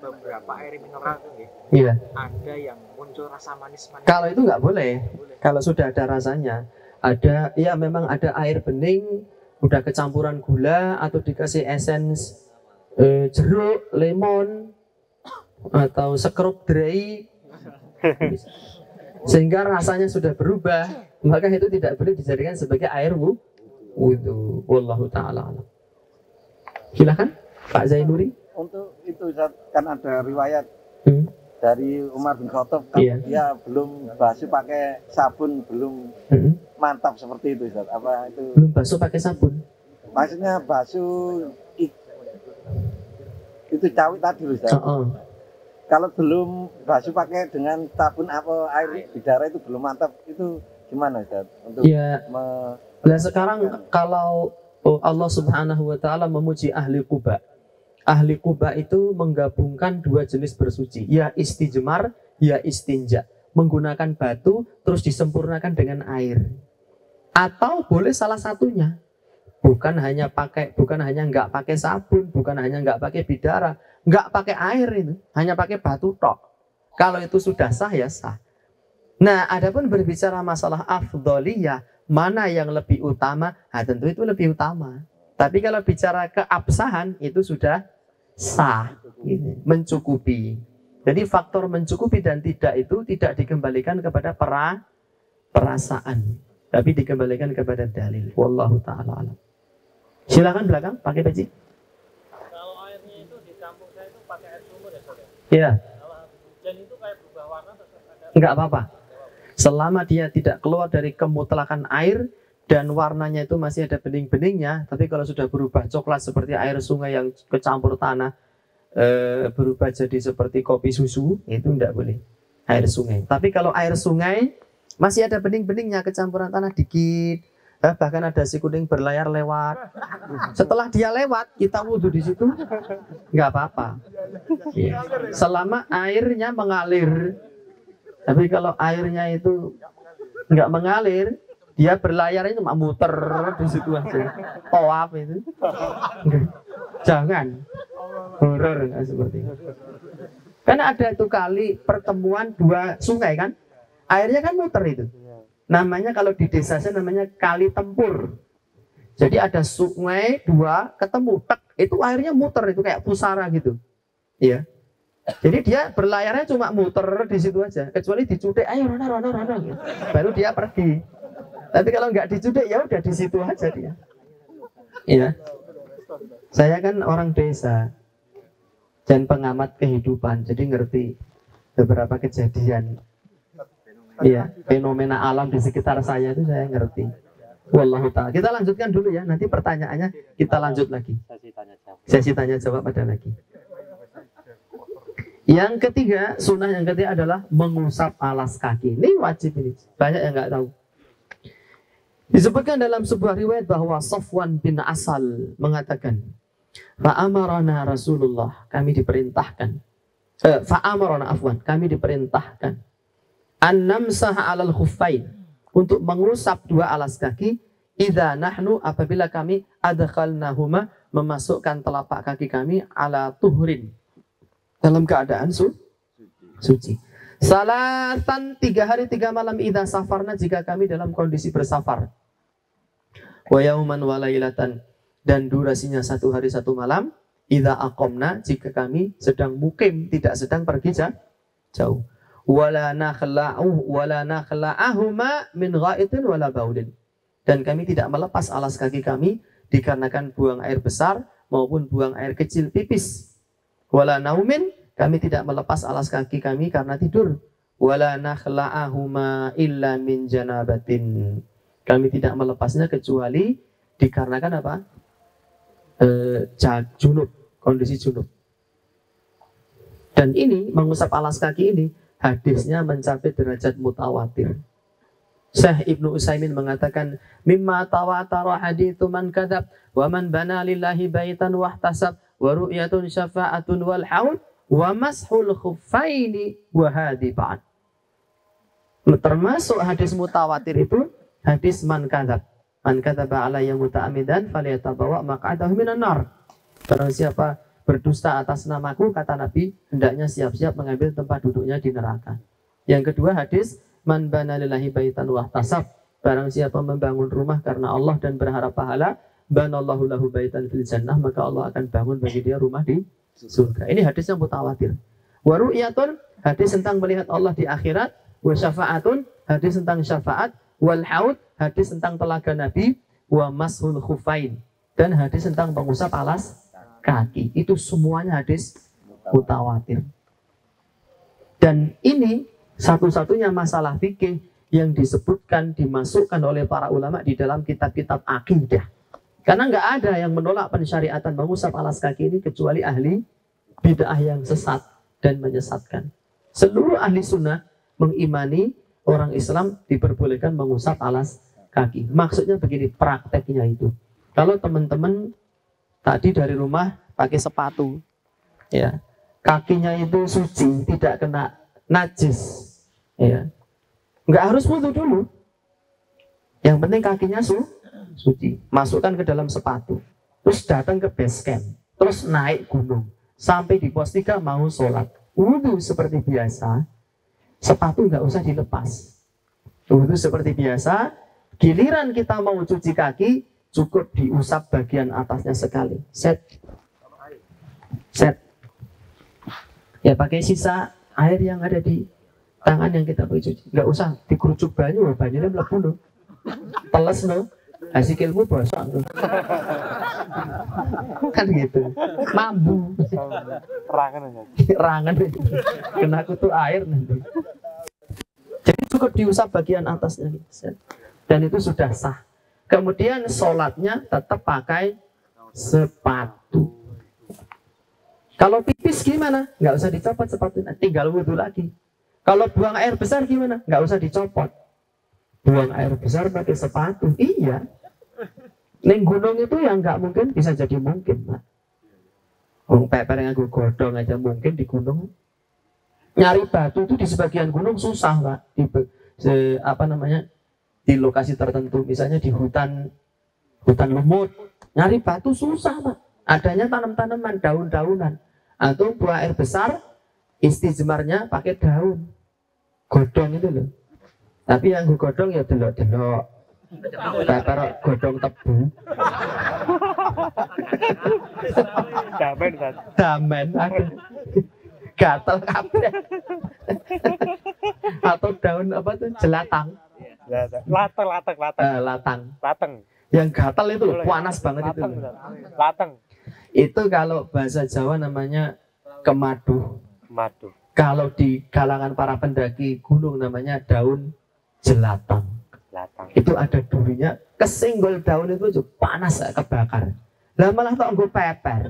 Speaker 7: beberapa air mineral tuh ya,
Speaker 3: Iya.
Speaker 7: ada yang muncul rasa manis-manis.
Speaker 3: Kalau itu nggak boleh. Kalau sudah ada rasanya, ada ya memang ada air bening, udah kecampuran gula atau dikasih essence jeruk, lemon atau strawberry, sehingga rasanya sudah berubah, maka itu tidak boleh dijadikan sebagai air wudu. Wallahu ta'ala alam. Silakan Pak Zainuri.
Speaker 8: Untuk itu Zat, kan ada riwayat dari Umar bin Khattab kan
Speaker 3: Iya.
Speaker 8: dia belum basuh pakai sabun, belum mantap seperti itu Zat. Apa itu?
Speaker 3: Belum basuh pakai sabun.
Speaker 8: Maksudnya basuh itu cawit tadi loh Zat. Kalau belum basuh pakai dengan sabun apa air bidara itu belum mantap, itu gimana Zat? Untuk
Speaker 3: Ya. Nah sekarang kalau Allah Subhanahu wa taala memuji ahli Quba. Ahli Quba itu menggabungkan dua jenis bersuci, ya istijmar, ya istinja. Menggunakan batu terus disempurnakan dengan air. Atau boleh salah satunya. Bukan hanya nggak pakai sabun, bukan hanya nggak pakai bidara, nggak pakai air itu, hanya pakai batu tok. Kalau itu sudah sah ya sah. Nah, adapun berbicara masalah afdholiyah, mana yang lebih utama? Nah, tentu itu lebih utama. Tapi kalau bicara keabsahan itu sudah sah, gitu, mencukupi. Jadi faktor mencukupi dan tidak itu tidak dikembalikan kepada perasaan, tapi dikembalikan kepada dalil. Wallahu ta'ala alam. Silakan belakang, pakai peci.
Speaker 9: Kalau airnya itu dicampur saya itu pakai air sumur ya saudara.
Speaker 3: Iya.
Speaker 9: Kalau habis hujan itu kayak berubah warna tetap ada.
Speaker 3: Enggak apa-apa. Selama dia tidak keluar dari kemutlakan air dan warnanya itu masih ada bening-beningnya, tapi kalau sudah berubah coklat seperti air sungai yang kecampur tanah, berubah jadi seperti kopi susu, itu enggak boleh. Air sungai. Tapi kalau air sungai masih ada bening-beningnya, kecampuran tanah dikit, bahkan ada si kuning berlayar lewat. Setelah dia lewat, kita wudhu di situ, nggak apa-apa. Ya. Selama airnya mengalir. Tapi kalau airnya itu nggak mengalir, dia berlayar itu cuma muter di situ aja. Tawaf itu. Jangan. Horor nggak seperti itu. Karena ada itu kali pertemuan dua sungai kan, airnya kan muter itu. Namanya kalau di desa saya namanya kali tempur. Jadi ada sungai dua ketemu, tek, itu airnya muter itu kayak pusara gitu. Iya. Jadi dia berlayarnya cuma muter di situ aja. Kecuali dicudik, ayo rona gitu. Baru dia pergi. Tapi kalau nggak dicudik ya udah di situ aja dia. Iya. Saya kan orang desa dan pengamat kehidupan, jadi ngerti beberapa kejadian. Iya, fenomena alam di sekitar saya itu saya ngerti. Wallahu ta'ala. Kita lanjutkan dulu ya, nanti pertanyaannya kita lanjut lagi. Sesi tanya jawab ada lagi. Yang ketiga, sunnah yang ketiga adalah mengusap alas kaki. Ini wajib ini. Banyak yang nggak tahu. Disebutkan dalam sebuah riwayat bahwa Safwan bin Asal mengatakan, Fa'amarana Rasulullah, kami diperintahkan. Fa'amarana afwan, kami diperintahkan. An-namsaha alal khuffain, untuk mengusap dua alas kaki. Idza nahnu, apabila kami adkhalnahuma, memasukkan telapak kaki kami ala tuhrin, dalam keadaan suci. Salatan, 3 hari 3 malam, idza safarna, jika kami dalam kondisi bersafar. Wa yauman wa lailatan, dan durasinya 1 hari 1 malam. Idza aqamna, jika kami sedang mukim, tidak sedang pergi jauh. Wala nakhla'ahuma min ghaitin wala baudin, dan kami tidak melepas alas kaki kami dikarenakan buang air besar maupun buang air kecil pipis. Wala naumin, kami tidak melepas alas kaki kami karena tidur. Wala nakhla'ahuma illa min janabatin, kami tidak melepasnya kecuali dikarenakan apa? Junub, kondisi junub. Dan ini mengusap alas kaki ini hadisnya mencapai derajat mutawatir. Syekh Ibnu Utsaimin mengatakan, mimma tawatara haditsu man kadzab wa man bana lillahi baitan wahtasab wa ru'yatun syafa'atun wal haud wa mashul khuffaini wa hadi ba'd. Termasuk hadis mutawatir itu hadis man kadzab. Man kadzaba alayya muta'ammidan falyatabawa maq'adahu minan nar. Barang siapa berdusta atas namaku, kata Nabi, hendaknya siap-siap mengambil tempat duduknya di neraka. Yang kedua hadis man bana lillahi baitan wahtasab, barang siapa membangun rumah karena Allah dan berharap pahala, banallahu lahu baitan fil jannah, maka Allah akan bangun bagi dia rumah di surga. Ini hadis yang mutawatir. Wa ru'yatun, hadis tentang melihat Allah di akhirat. Wa syafa'atun, hadis tentang syafaat. Wal haud, hadis tentang telaga Nabi. Wa mashul khufain, dan hadis tentang mengusap alas kaki. Itu semuanya hadis mutawatir. Dan ini satu-satunya masalah fikih yang disebutkan, dimasukkan oleh para ulama di dalam kitab-kitab akidah. Karena nggak ada yang menolak pensyariatan mengusap alas kaki ini kecuali ahli bid'ah yang sesat dan menyesatkan. Seluruh ahli sunnah mengimani orang Islam diperbolehkan mengusap alas kaki. Maksudnya begini, prakteknya itu. Kalau teman-teman tadi dari rumah pakai sepatu, ya, kakinya itu suci, tidak kena najis, ya, nggak harus wudu dulu. Yang penting kakinya suci. Masukkan ke dalam sepatu, terus datang ke base camp, terus naik gunung, sampai di pos 3 mau sholat, wudu seperti biasa, sepatu nggak usah dilepas, wudu seperti biasa. Giliran kita mau cuci kaki, cukup diusap bagian atasnya sekali, set. Ya, pakai sisa air yang ada di tangan yang kita pakai cuci, nggak usah dikerucuk banyu, banyunya melepuh no, teles no, hasilmu bosok no. Kan gitu, mambu, rangan, kena kutu air nanti. Jadi cukup diusap bagian atasnya, set. Dan itu sudah sah. Kemudian sholatnya tetap pakai sepatu. Kalau pipis gimana? Nggak usah dicopot sepatunya, tinggal wudhu lagi. Kalau buang air besar gimana? Nggak usah dicopot, buang air besar pakai sepatu. Iya, neng gunung itu yang nggak mungkin bisa jadi mungkin, Pak. Peper yang aku godong aja mungkin di gunung. Nyari batu itu di sebagian gunung susah, Pak. Di lokasi tertentu, misalnya di hutan lumut, nyari batu susah, Pak. Adanya tanam-tanaman, daun-daunan. Atau buang air besar, istijmarnya pakai daun godong itu loh. Tapi yang gue godong ya delok-delok, taruh godong tebu. Damen ada gatel kabeh. Atau daun apa tuh, jelatang. Latang. Yang gatal itu loh, panas banget itu.
Speaker 4: Latang.
Speaker 3: Itu kalau bahasa Jawa namanya kemadu. Kalau di kalangan para pendaki gunung namanya daun jelatang. Itu ada durinya kesenggol daun itu panas kebakar. Lah malah tok nggo peper.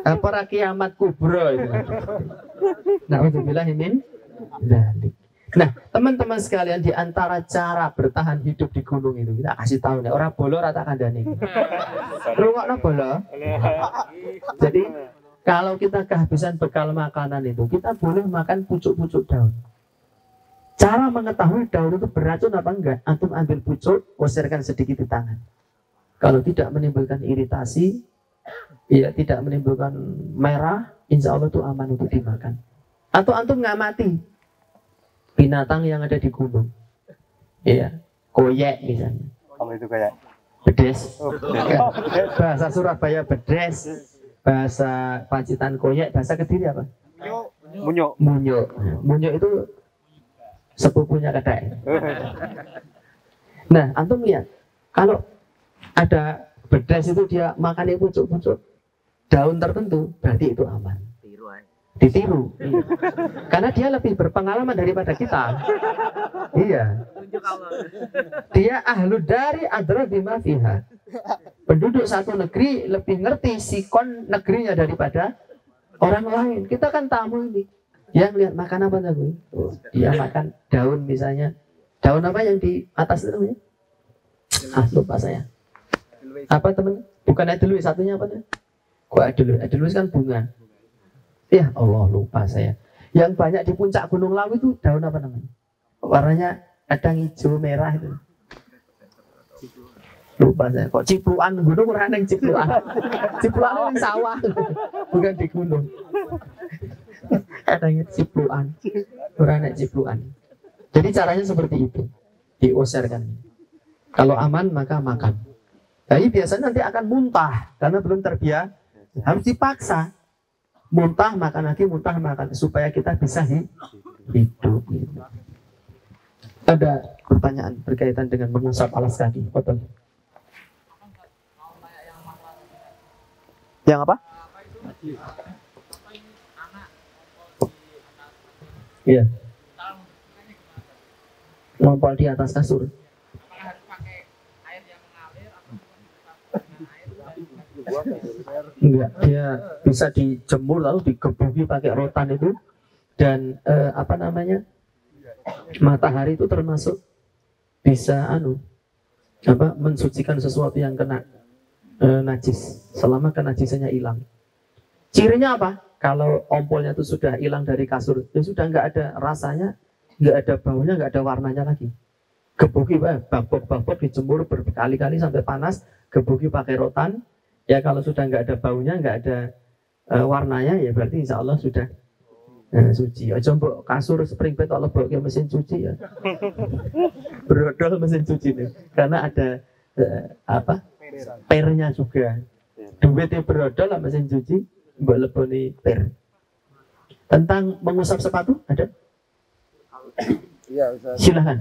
Speaker 3: Apa kiamat kubro itu. Na'udzubillah min dzalik. Nah, teman-teman sekalian, di antara cara bertahan hidup di gunung itu kita kasih tahu nih, orang bolo rata kandani. Rungokno bolo. Jadi kalau kita kehabisan bekal makanan itu, kita boleh makan pucuk-pucuk daun. Cara mengetahui daun itu beracun apa enggak, antum ambil pucuk, usirkan sedikit di tangan. Kalau tidak menimbulkan iritasi, ya tidak menimbulkan merah, insya Allah itu aman untuk dimakan. Atau antum ngamati binatang yang ada di gunung, iya, koyek misalnya.
Speaker 4: Kalau itu kayak
Speaker 3: bedes, bahasa Surabaya bedes, bahasa Pacitan koyek, bahasa Kediri apa?
Speaker 4: munyuk.
Speaker 3: Munyuk. Munyuk itu sepupunya kedai. Nah, antum lihat, kalau ada bedes itu dia makan pucuk-pucuk daun tertentu, berarti itu aman. Ditiru, iya. Karena dia lebih berpengalaman daripada kita. Iya. Dia ahlu dari adra bima fiha. Penduduk satu negeri lebih ngerti sikon negerinya daripada orang lain. Kita kan tamu ini. Yang lihat makan apa tadi? Oh, dia makan daun misalnya. Daun apa yang di atas itu namanya? Lupa saya. Apa teman? Bukan edelweiss, satunya apa tuh? Kok edelweiss? Edelweiss kan bunga. Ya Allah, lupa saya. Yang banyak di puncak Gunung Lawu itu daun apa namanya? Warnanya kadang hijau merah itu. Lupa saya. Kok cipluan gunung ora nang cipluan. Cipluan nang sawah. Bukan di gunung. Kadang cipluan. Ora nang cipluan. Jadi caranya seperti itu. Diusirkan. Kalau aman maka makan. Tapi biasanya nanti akan muntah karena belum terbiasa. Harus dipaksa. Muntah makan lagi, muntah makan supaya kita bisa hidup. Ada pertanyaan berkaitan dengan mengusap alas kaki, betul? Yang apa? Iya. Ngompol di atas kasur. Enggak, dia bisa dijemur lalu digebuki pakai rotan itu. Dan apa namanya, matahari itu termasuk bisa mensucikan sesuatu yang kena najis selama kenajisannya hilang. Cirinya apa? Kalau ompolnya itu sudah hilang dari kasur, ya sudah nggak ada rasanya, nggak ada baunya, nggak ada warnanya lagi. Gebuki, babok-babok dijemur berkali-kali sampai panas, gebuki pakai rotan. Ya kalau sudah nggak ada baunya, nggak ada warnanya, ya berarti insya Allah sudah suci. Aja mbok kasur spring bed kalau bawa mesin cuci ya. Brodol mesin cuci nih, karena ada pernya juga. Duitnya brodol lah mesin cuci, mbok leboni per. Tentang mengusap sepatu ada?
Speaker 8: Iya, Ustaz.
Speaker 3: Silahkan.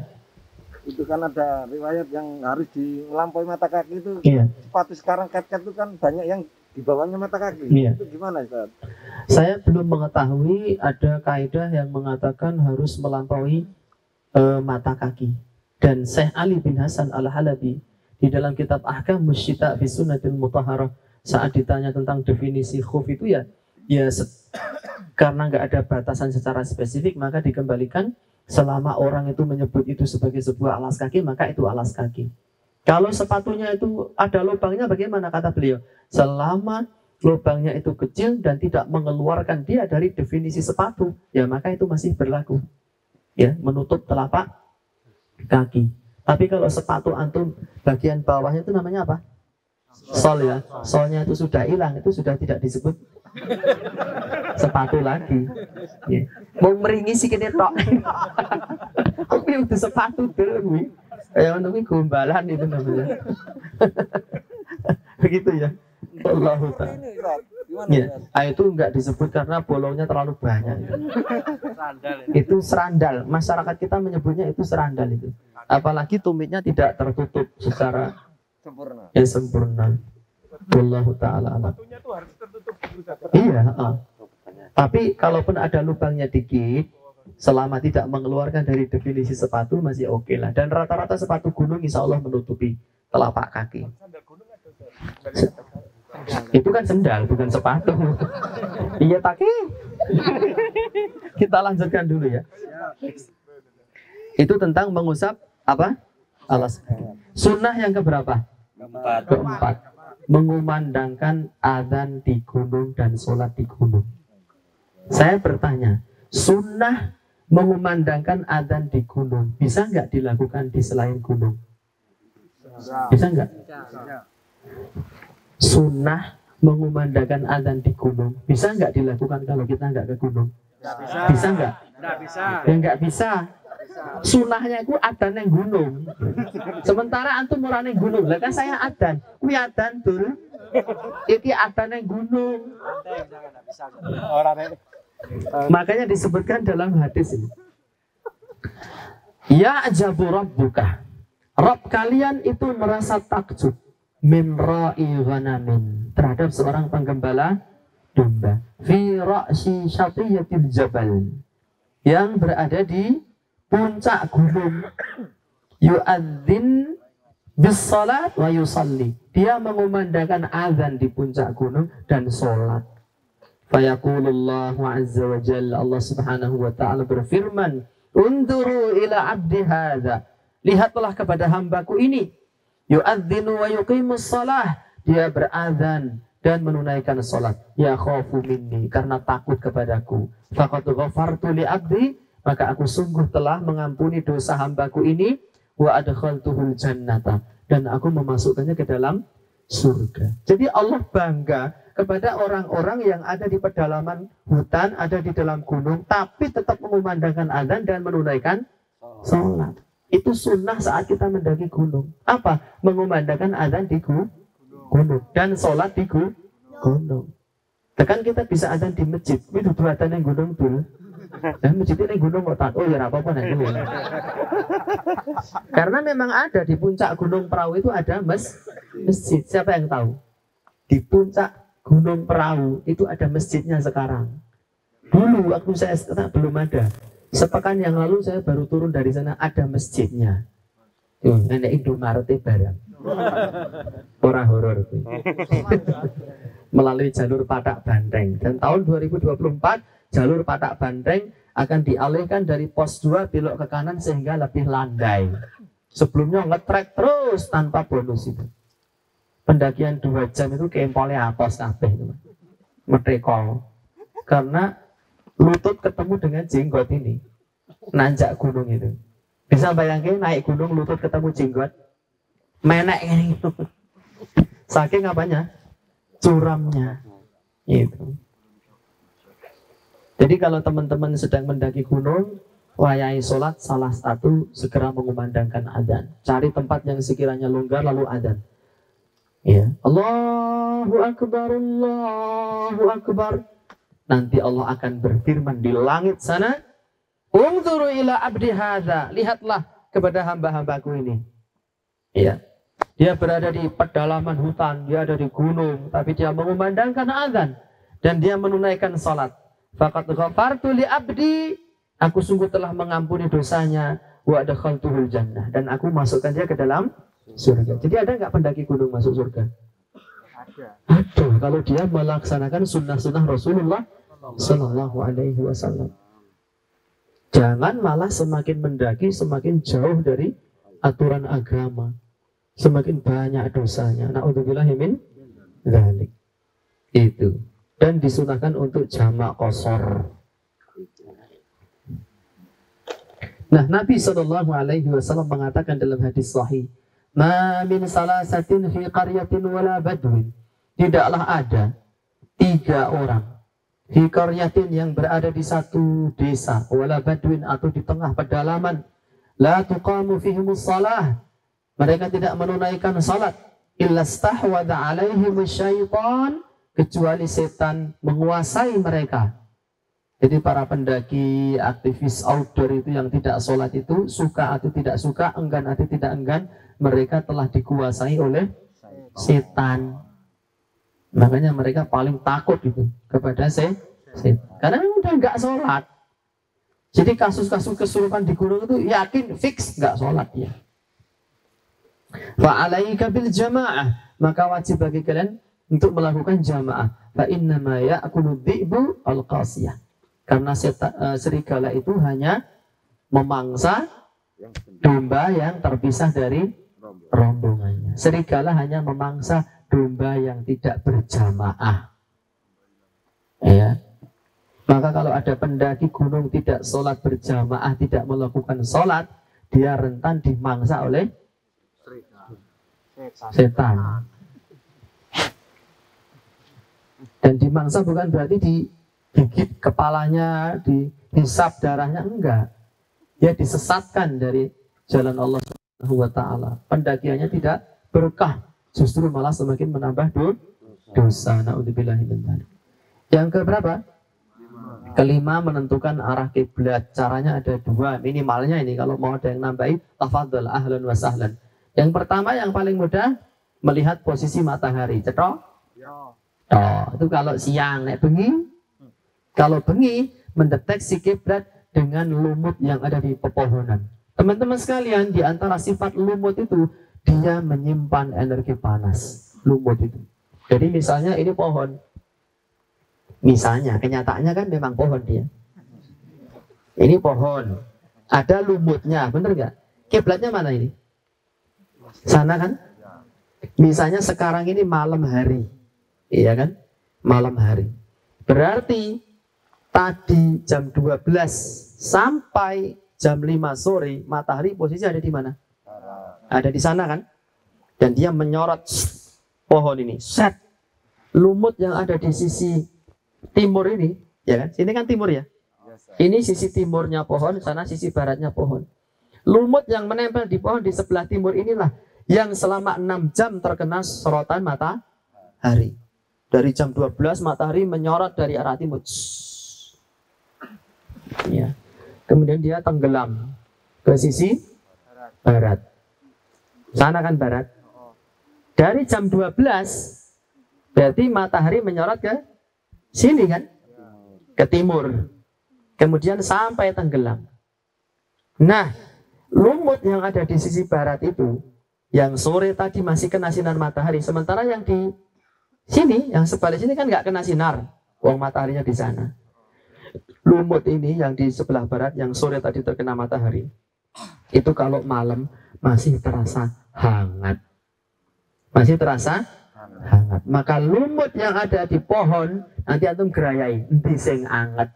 Speaker 8: Itu kan ada riwayat yang harus melampaui mata kaki itu.
Speaker 3: Iya.
Speaker 8: Sepatu sekarang ket-ket itu kan banyak yang di bawahnya mata kaki.
Speaker 3: Iya.
Speaker 8: Itu gimana, Ustaz?
Speaker 3: Saya belum mengetahui ada kaidah yang mengatakan harus melampaui mata kaki. Dan Syekh Ali bin Hasan Al-Halabi di dalam kitab Ahkam Musyita fi Sunnatil Mutahharah saat ditanya tentang definisi khuf itu karena nggak ada batasan secara spesifik, maka dikembalikan selama orang itu menyebut itu sebagai sebuah alas kaki, maka itu alas kaki. Kalau sepatunya itu ada lubangnya, bagaimana kata beliau? Selama lubangnya itu kecil dan tidak mengeluarkan dia dari definisi sepatu, ya maka itu masih berlaku. Ya, menutup telapak kaki. Tapi kalau sepatu antum bagian bawahnya itu namanya apa? Sol ya. Solnya itu sudah hilang, itu sudah tidak disebut sepatu lagi. Ya. Mau meringi sih kene tok. Tapi udah sepatu dulu. Kayak untuk gombalan itu namanya. Begitu ya. Allahu ta'ala. Ya, itu enggak disebut karena bolongnya terlalu banyak. Itu serandal. Masyarakat kita menyebutnya itu serandal itu. Apalagi tumitnya tidak tertutup secara sempurna. Wallahu ta'ala alam.
Speaker 6: Sepatunya tuh harus tertutup dulu, Ustaz.
Speaker 3: Iya. Tapi kalaupun ada lubangnya dikit, selama tidak mengeluarkan dari definisi sepatu masih oke lah. Dan rata-rata sepatu gunung insya Allah menutupi telapak kaki. Itu kan sendal, bukan sepatu. Iya taki. Kita lanjutkan dulu ya. Itu tentang mengusap apa? Alas kaki. Sunnah yang keberapa? Keempat. Mengumandangkan adzan di gunung dan sholat di gunung. Saya bertanya, sunnah mengumandangkan adzan di gunung bisa nggak dilakukan di selain gunung? Bisa nggak? Sunnah mengumandangkan adzan di gunung bisa nggak dilakukan kalau kita nggak ke gunung? Bisa nggak? Ya nggak bisa. Sunnahnya itu adzan yang gunung. Sementara antum ora ning gunung. Lah kan saya adzan. Kuwi adzan dul. Iki adzan yang gunung. Makanya disebutkan dalam hadis ini. Ya ajabu rabbuka. Rabb kalian itu merasa takjub min ra'i ghanamin terhadap seorang penggembala domba fi ra'si syatiyatil jabal yang berada di puncak gunung yu'adzin bis salat wa yusalli. Dia mengumandangkan azan di puncak gunung dan sholat. Fayaqulullahu azza wa jalla, Allah subhanahu wa ta'ala berfirman, unduru ila abdi hadha, lihatlah kepada hambaku ini, yu'adzinu wa yuqimus salah, dia berazan dan menunaikan salat, ya khafu minni, karena takut kepadaku, faqad ghafartu li abdi, maka aku sungguh telah mengampuni dosa hambaku ini, wa adkhaltuhul jannata, dan aku memasukkannya ke dalam surga. Jadi Allah bangga kepada orang-orang yang ada di pedalaman hutan, ada di dalam gunung, tapi tetap mengumandangkan azan dan menunaikan sholat. Itu sunnah saat kita mendaki gunung. Apa? Mengumandangkan azan di gunung dan sholat di gunung. Tekan kita bisa azan di masjid. Itu dua azan yang gunung dulu. Dan masjid ini gunung kok tak? Oh ya apa-apa nanti. Karena memang ada di puncak Gunung Perahu itu ada masjid. Siapa yang tahu? Di puncak Gunung Perahu itu ada masjidnya sekarang. Dulu waktu saya belum ada. Sepekan yang lalu saya baru turun dari sana, ada masjidnya. Tuh, nenek Indomaret barang. Orang horor. Melalui jalur Patak Banteng. Dan tahun 2024 jalur Patak Banteng akan dialihkan dari pos 2 belok ke kanan sehingga lebih landai. Sebelumnya ngetrek terus tanpa bonus itu. Pendakian 2 jam itu kempolnya apos kabeh itu. Merdeka. Karena lutut ketemu dengan jenggot ini. Nanjak gunung itu. Bisa bayangin naik gunung lutut ketemu jenggot. Menek ini. Saking apanya? Curamnya. Itu. Jadi kalau teman-teman sedang mendaki gunung, wayai sholat, salah satu segera mengumandangkan adzan. Cari tempat yang sekiranya longgar lalu adzan. Ya, Allahu Akbar, Allahu Akbar. Nanti Allah akan berfirman di langit sana, unzuru ila abdi hadza, lihatlah kepada hamba-hambaku ini. Ya. Dia berada di pedalaman hutan, dia ada di gunung, tapi dia mengumandangkan adzan dan dia menunaikan salat. Faqad ghafartu li abdi, aku sungguh telah mengampuni dosanya, wa adkhaltuhul jannah, dan aku masukkan dia ke dalam surga. Jadi ada nggak pendaki gunung masuk surga? Ada. Kalau dia melaksanakan sunnah-sunnah Rasulullah Sallallahu Alaihi Wasallam. Jangan malah semakin mendaki semakin jauh dari aturan agama, semakin banyak dosanya. Na'udzubillahi min dzalik. Itu. Dan disunahkan untuk jamak qashar. Nah, Nabi Sallallahu Alaihi Wasallam mengatakan dalam hadis sahih, ma min salasatin fi qaryatin wala badwin, tidaklah ada 3 orang fi qaryatin yang berada di satu desa, wala badwin atau di tengah pedalaman, la tuqamu fihimus salah, mereka tidak menunaikan salat, illa stahwadha alaihim syaitan, kecuali setan menguasai mereka. Jadi para pendaki, aktivis outdoor itu yang tidak sholat itu, suka atau tidak suka, enggan atau tidak enggan, mereka telah dikuasai oleh setan. Makanya mereka paling takut itu kepada setan. Karena memang udah enggak sholat. Jadi kasus-kasus kesurupan di gunung itu yakin fix nggak sholat dia. Fa alaika bil jamaah, maka wajib bagi kalian untuk melakukan jamaah. Fa innama ya'kulu dhi'bu al-qasiyah. Karena serigala itu hanya memangsa domba yang terpisah dari rombongannya. Serigala hanya memangsa domba yang tidak berjamaah. Ya. Maka kalau ada pendaki gunung tidak sholat berjamaah, tidak melakukan sholat, dia rentan dimangsa oleh setan. Dan dimangsa bukan berarti digigit kepalanya, dihisap darahnya, enggak. Dia disesatkan dari jalan Allah Subhanahu wa taala. Pendakiannya tidak berkah, justru malah semakin menambah dosa. Naudzubillahi min dzalik. Yang keberapa? Kelima, menentukan arah kiblat. Caranya ada dua minimalnya ini. Kalau mau ada yang nambahin, tafadhol, ahlan wa sahlan. Yang pertama yang paling mudah, melihat posisi matahari. Cetok? Oh, itu kalau siang. Nek bengi, kalau bengi mendeteksi kiblat dengan lumut yang ada di pepohonan. Teman-teman sekalian, di antara sifat lumut itu dia menyimpan energi panas. Lumut itu. Jadi misalnya ini pohon. Misalnya, kenyataannya kan memang pohon dia. Ini pohon, ada lumutnya, bener nggak? Kiblatnya mana ini? Sana kan? Misalnya sekarang ini malam hari, iya kan? Malam hari. Berarti tadi jam 12 sampai jam 5 sore matahari posisi ada di mana? Ada di sana kan? Dan dia menyorot pohon ini. Set. Lumut yang ada di sisi timur ini, ya kan? Sini kan timur ya. Ini sisi timurnya pohon, sana sisi baratnya pohon. Lumut yang menempel di pohon di sebelah timur inilah yang selama 6 jam terkena sorotan matahari. Dari jam 12 matahari menyorot dari arah timur. Ya. Kemudian dia tenggelam ke sisi barat. Sana kan barat. Dari jam 12 berarti matahari menyorot ke sini kan, ke timur, kemudian sampai tenggelam. Nah, lumut yang ada di sisi barat itu, yang sore tadi masih kena sinar matahari, sementara yang di sini, yang sebalik sini kan nggak kena sinar, uang mataharinya di sana. Lumut ini yang di sebelah barat, yang sore tadi terkena matahari, itu kalau malam masih terasa hangat, masih terasa hangat. Maka lumut yang ada di pohon nanti antum gerayai endi sing anget.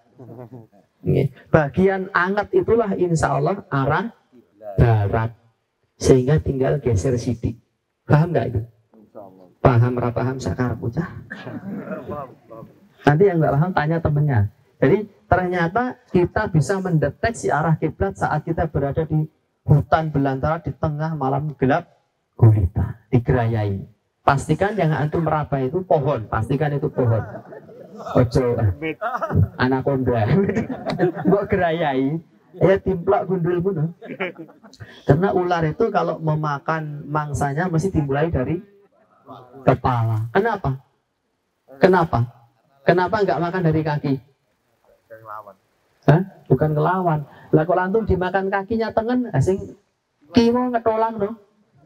Speaker 3: Bagian anget itulah insya Allah arah barat, sehingga tinggal geser sidik. Paham nggak itu? Paham ora paham sakar bocah. Nanti yang nggak paham tanya temennya. Jadi ternyata kita bisa mendeteksi arah kiblat saat kita berada di hutan belantara di tengah malam gelap gulita, digerayai. Pastikan jangan antum meraba itu pohon, pastikan itu pohon. Ojo anaconda. Mbok gerayai, ya timplak gundul pun. Karena ular itu kalau memakan mangsanya mesti dimulai dari kepala. Kenapa? Kenapa? Kenapa nggak makan dari kaki? Hah? Bukan ngelawan. Lah kalau antum dimakan kakinya tengen, asing kiwa ngetolang dong.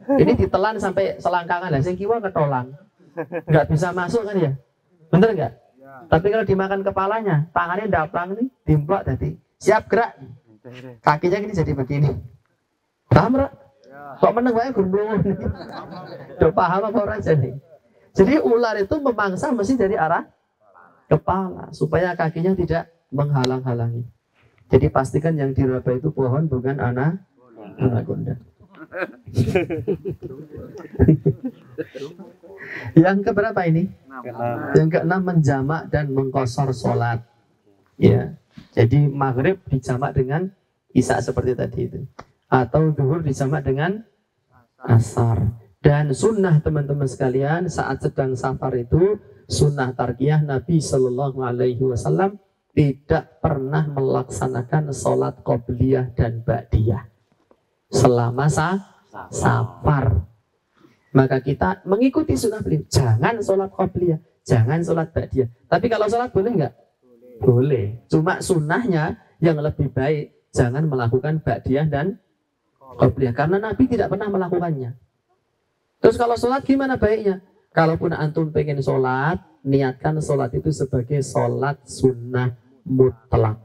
Speaker 3: Ini ditelan sampai selangkangan, lah sing kiwa ketolang, nggak bisa masuk kan ya, bener nggak? Ya. Tapi kalau dimakan kepalanya, tangannya daplang nih, dimplok tadi, siap gerak, kakinya gini jadi begini, paham nggak? Ya. Kok meneng wae gundul? Udah paham apa orang jadi? Jadi ular itu memangsa mesti dari arah kepala supaya kakinya tidak menghalang-halangi. Jadi pastikan yang diraba itu pohon bukan anaconda. Yang keberapa ini? Yang keenam, menjamak dan mengqashar sholat. Ya, jadi maghrib dijamak dengan isya seperti tadi itu, atau zuhur dijamak dengan asar. Dan sunnah teman-teman sekalian saat sedang safar itu sunnah tarkiyah, Nabi Shallallahu Alaihi Wasallam tidak pernah melaksanakan sholat qobliyah dan ba'diyah selama safar. Maka kita mengikuti sunnah beliau, jangan sholat qobliyah, jangan sholat ba'diyah. Tapi kalau sholat boleh nggak? Boleh. Cuma sunnahnya yang lebih baik jangan melakukan ba'diyah dan qobliyah karena Nabi tidak pernah melakukannya. Terus kalau sholat gimana baiknya? Kalaupun antum pengen sholat, niatkan sholat itu sebagai sholat sunnah mutlak.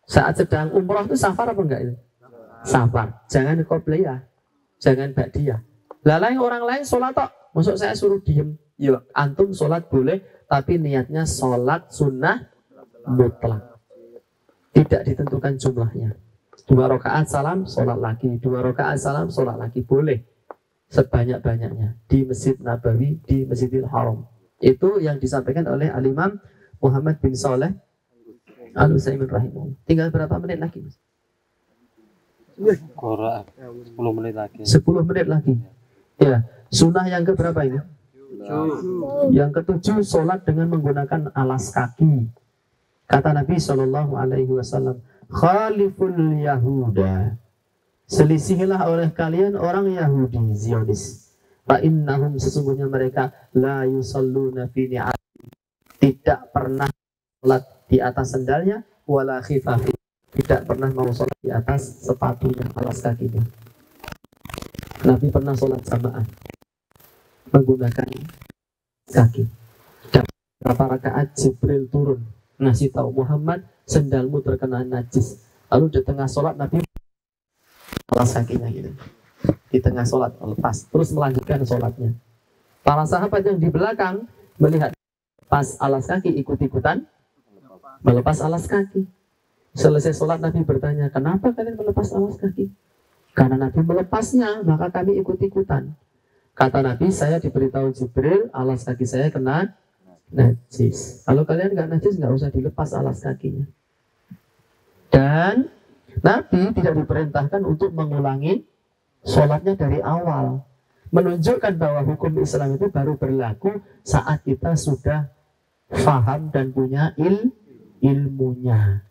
Speaker 3: Saat sedang umroh itu safar apa enggak itu? Safar. Jangan qobliyah, jangan ba'diyah. Lain orang lain sholat tok, maksud saya suruh diem. Yuk, antum sholat boleh, tapi niatnya sholat sunnah mutlak. Tidak ditentukan jumlahnya. 2 rakaat salam, sholat lagi. 2 rakaat salam, sholat lagi. Boleh. Sebanyak-banyaknya. Di Masjid Nabawi, di Masjidil Haram. Itu yang disampaikan oleh Al-Imam Muhammad bin Saleh Al-Utsaimin rahimahullah. Tinggal berapa menit lagi?
Speaker 2: 10 menit lagi.
Speaker 3: 10 menit lagi. Ya, sunnah yang keberapa ini? Yang ke-7, sholat dengan menggunakan alas kaki. Kata Nabi SAW, khaliful Yahuda, selisihilah oleh kalian orang Yahudi Zionis. Fa innahum, sesungguhnya mereka la yusalluna fi ni'at, tidak pernah sholat di atas sendalnya, wala khifafi, tidak pernah mau sholat di atas sepatunya, alas kakinya. Nabi pernah sholat jamaah menggunakan kaki. Dan berapa rakaat Jibril turun ngasih tahu Muhammad, sendalmu terkena najis. Lalu di tengah sholat Nabi alas kakinya gitu. Di tengah sholat lepas, terus melanjutkan sholatnya. Para sahabat yang di belakang melihat pas alas kaki, ikut-ikutan melepas alas kaki. Selesai sholat Nabi bertanya, kenapa kalian melepas alas kaki? Karena Nabi melepasnya, maka kami ikut-ikutan. Kata Nabi, saya diberitahu Jibril, alas kaki saya kena najis. Kalau kalian nggak najis, nggak usah dilepas alas kakinya. Dan Nabi tidak diperintahkan untuk mengulangi sholatnya dari awal. Menunjukkan bahwa hukum Islam itu baru berlaku saat kita sudah faham dan punya ilmunya.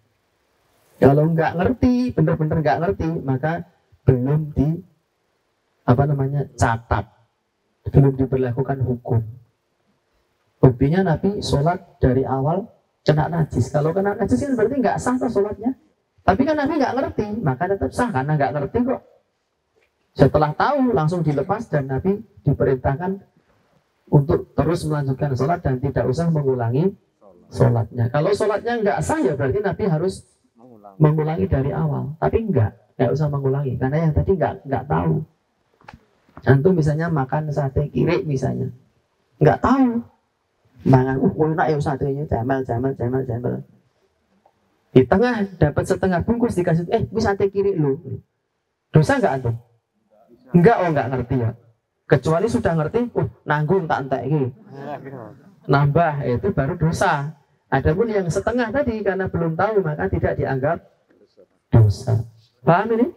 Speaker 3: Kalau nggak ngerti, benar-benar nggak ngerti, maka belum catat, belum diberlakukan hukum. Buktinya Nabi sholat dari awal kena najis. Kalau kena najis kan berarti nggak sah tuh sholatnya. Tapi kan Nabi nggak ngerti, maka tetap sah karena nggak ngerti kok. Setelah tahu langsung dilepas dan Nabi diperintahkan untuk terus melanjutkan sholat dan tidak usah mengulangi sholatnya. Kalau sholatnya nggak sah ya berarti Nabi harus mengulangi dari awal. Tapi nggak usah mengulangi karena yang tadi nggak tahu. Antum misalnya makan sate kiri misalnya, nggak tahu. Mangan, enak ya satenya, jamal. Di tengah dapat setengah bungkus dikasih, ini sate kiri lu. Dosa nggak antum? Nggak ngerti ya. Kecuali sudah ngerti, nanggung tak entek ini. Nambah, itu baru dosa. Adapun yang setengah tadi karena belum tahu maka tidak dianggap dosa. Paham ini?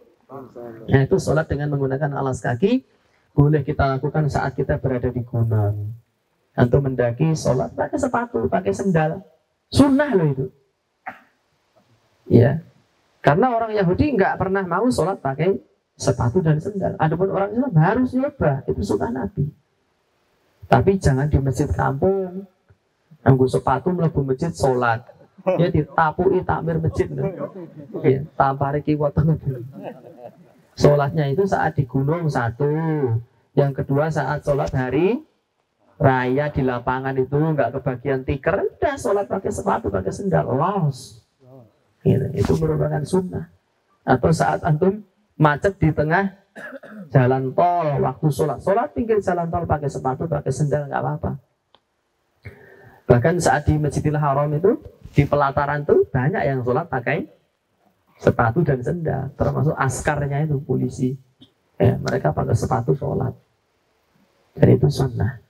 Speaker 3: Nah, itu sholat dengan menggunakan alas kaki boleh kita lakukan saat kita berada di gunung. Antum mendaki sholat pakai sepatu, pakai sendal, sunnah loh itu. Ya, karena orang Yahudi nggak pernah mau sholat pakai sepatu dan sendal. Adapun orang Islam harus nyoba, itu sunnah Nabi. Tapi jangan di masjid kampung, anggo sepatu mlebu masjid sholat, ya ditapui takmir masjid, ya tampari kiwatan. Sholatnya itu saat di gunung satu, yang kedua saat sholat hari raya di lapangan itu nggak kebagian tikar, udah sholat pakai sepatu, pakai sendal, los. Itu merupakan sunnah. Atau saat antum macet di tengah jalan tol, waktu sholat pinggir jalan tol pakai sepatu, pakai sendal, nggak apa-apa. Bahkan saat di Masjidil Haram itu, di pelataran tuh banyak yang sholat pakai sepatu dan sendal, termasuk askarnya itu, polisi. Mereka pakai sepatu sholat. Dan itu sunnah.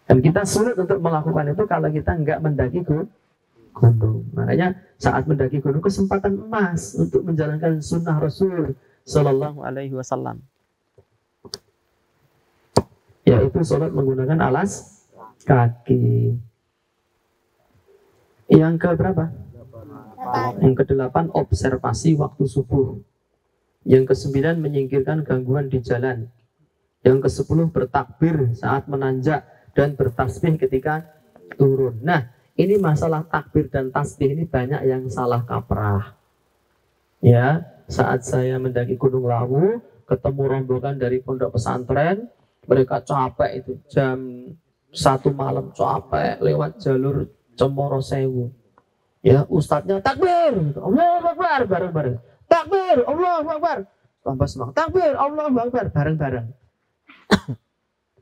Speaker 3: Dan kita sulit untuk melakukan itu kalau kita nggak mendaki gunung. Makanya saat mendaki gunung kesempatan emas untuk menjalankan sunnah Rasul Sallallahu Alaihi Wasallam, yaitu sholat menggunakan alas kaki. Yang ke berapa? Yang ke-8, observasi waktu subuh. Yang ke-9, menyingkirkan gangguan di jalan. Yang ke-10, bertakbir saat menanjak dan bertasbih ketika turun. Nah, ini masalah takbir dan tasbih ini banyak yang salah kaprah. Ya, saat saya mendaki Gunung Lawu, ketemu rombongan dari pondok pesantren, mereka capek itu jam 1 malam capek lewat jalur Cemoro Sewu. Ya, ustadznya takbir, Allahu Akbar bareng-bareng. Takbir, Allahu Akbar. Tambah semangat. Takbir, Allahu Akbar bareng-bareng.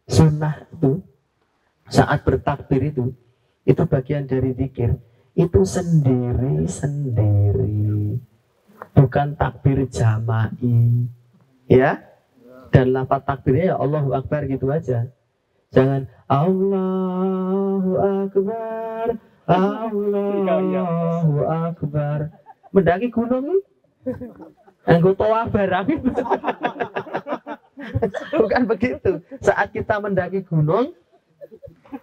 Speaker 3: Sunnah itu saat bertakbir itu bagian dari zikir. Itu sendiri-sendiri. Bukan takbir jama'i. Ya. Dan lafaz takbirnya ya Allahu Akbar gitu aja. Jangan Allahu Akbar, Allahu Akbar. Mendaki gunung anggota barang. Bukan begitu. Saat kita mendaki gunung,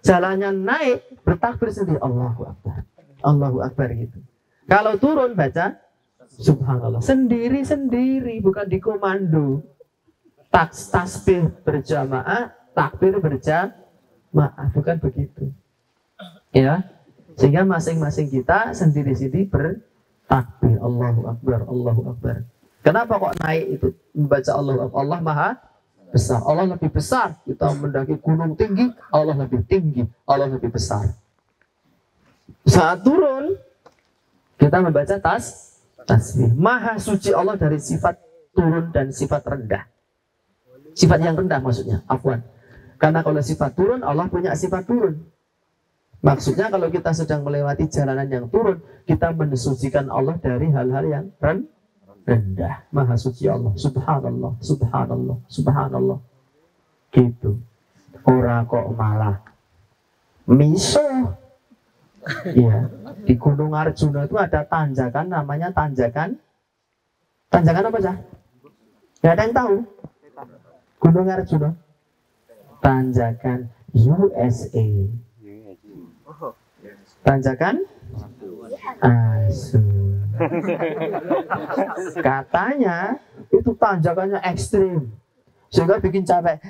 Speaker 3: jalannya naik, bertakbir sendiri Allahu Akbar, Allahu Akbar gitu. Kalau turun baca Subhanallah sendiri-sendiri, bukan dikomando. Tasbih berjamaah, takbir berjamaah, bukan begitu. Ya, sehingga masing-masing kita sendiri-sendiri bertakbir Allahu Akbar, Allahu Akbar. Kenapa kok naik itu membaca Allahu Akbar? Allah Maha besar, Allah lebih besar. Kita mendaki gunung tinggi, Allah lebih tinggi, Allah lebih besar. Saat turun kita membaca tasbih. Maha suci Allah dari sifat turun dan sifat rendah. Sifat yang rendah maksudnya, afwan. Karena kalau sifat turun, Allah punya sifat turun. Maksudnya kalau kita sedang melewati jalanan yang turun, kita mensucikan Allah dari hal-hal yang rendah. Maha suci Allah, subhanallah, subhanallah, subhanallah. Gitu. Ora kok malah miso. Ya, di Gunung Arjuna itu ada tanjakan namanya tanjakan apa sih? Gak ada yang tahu. Gunung Arjuna. Tanjakan USA. Tanjakan Asu. Katanya itu tanjakannya ekstrim sehingga bikin capek.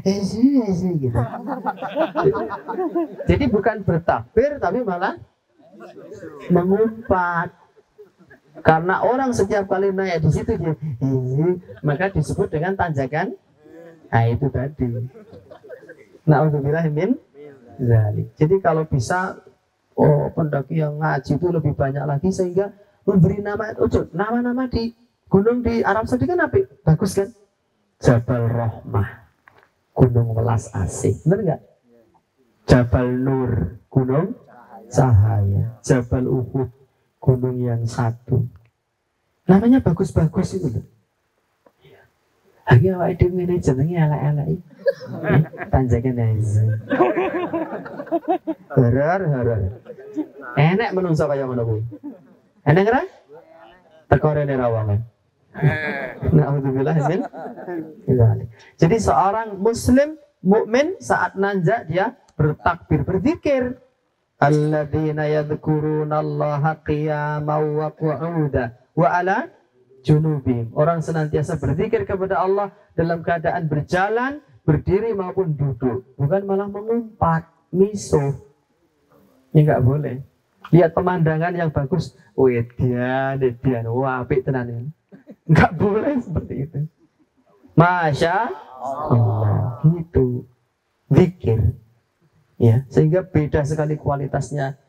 Speaker 3: Gitu. Jadi bukan bertakbir tapi malah mengumpat. Karena orang setiap kali naik di situ dia, maka disebut dengan tanjakan. Nah itu tadi. Na'udzubillah min dzalik. Jadi kalau bisa pendaki yang ngaji itu lebih banyak lagi sehingga memberi nama nama-nama di gunung di Arab Saudi kan apik, bagus kan? Jabal Rahmah, Gunung Welas Asih, benar nggak? Jabal Nur, Gunung Cahaya. Jabal Uhud, gunung yang satu. Namanya bagus-bagus itu loh. Lagi awak itu ini jenenge ala-ala tanjakan aja. Horor. Enak menungso kaya ngono kuwi. Enak ora? Teko rene rawangan. Na'udzubillah min dzalik. Jadi seorang muslim mukmin saat nanjak dia bertakbir, berzikir. Alladzina yadhkurunallaha qiyaman wa qu'udan wa 'ala junubihim. Orang senantiasa berzikir kepada Allah dalam keadaan berjalan, berdiri maupun duduk, bukan malah mengumpat, miso. Ya nggak boleh. Lihat pemandangan yang bagus, wedian, wah apik tenan ini. Nggak boleh seperti itu. Masya Allah, gitu. Zikir. Ya, sehingga beda sekali kualitasnya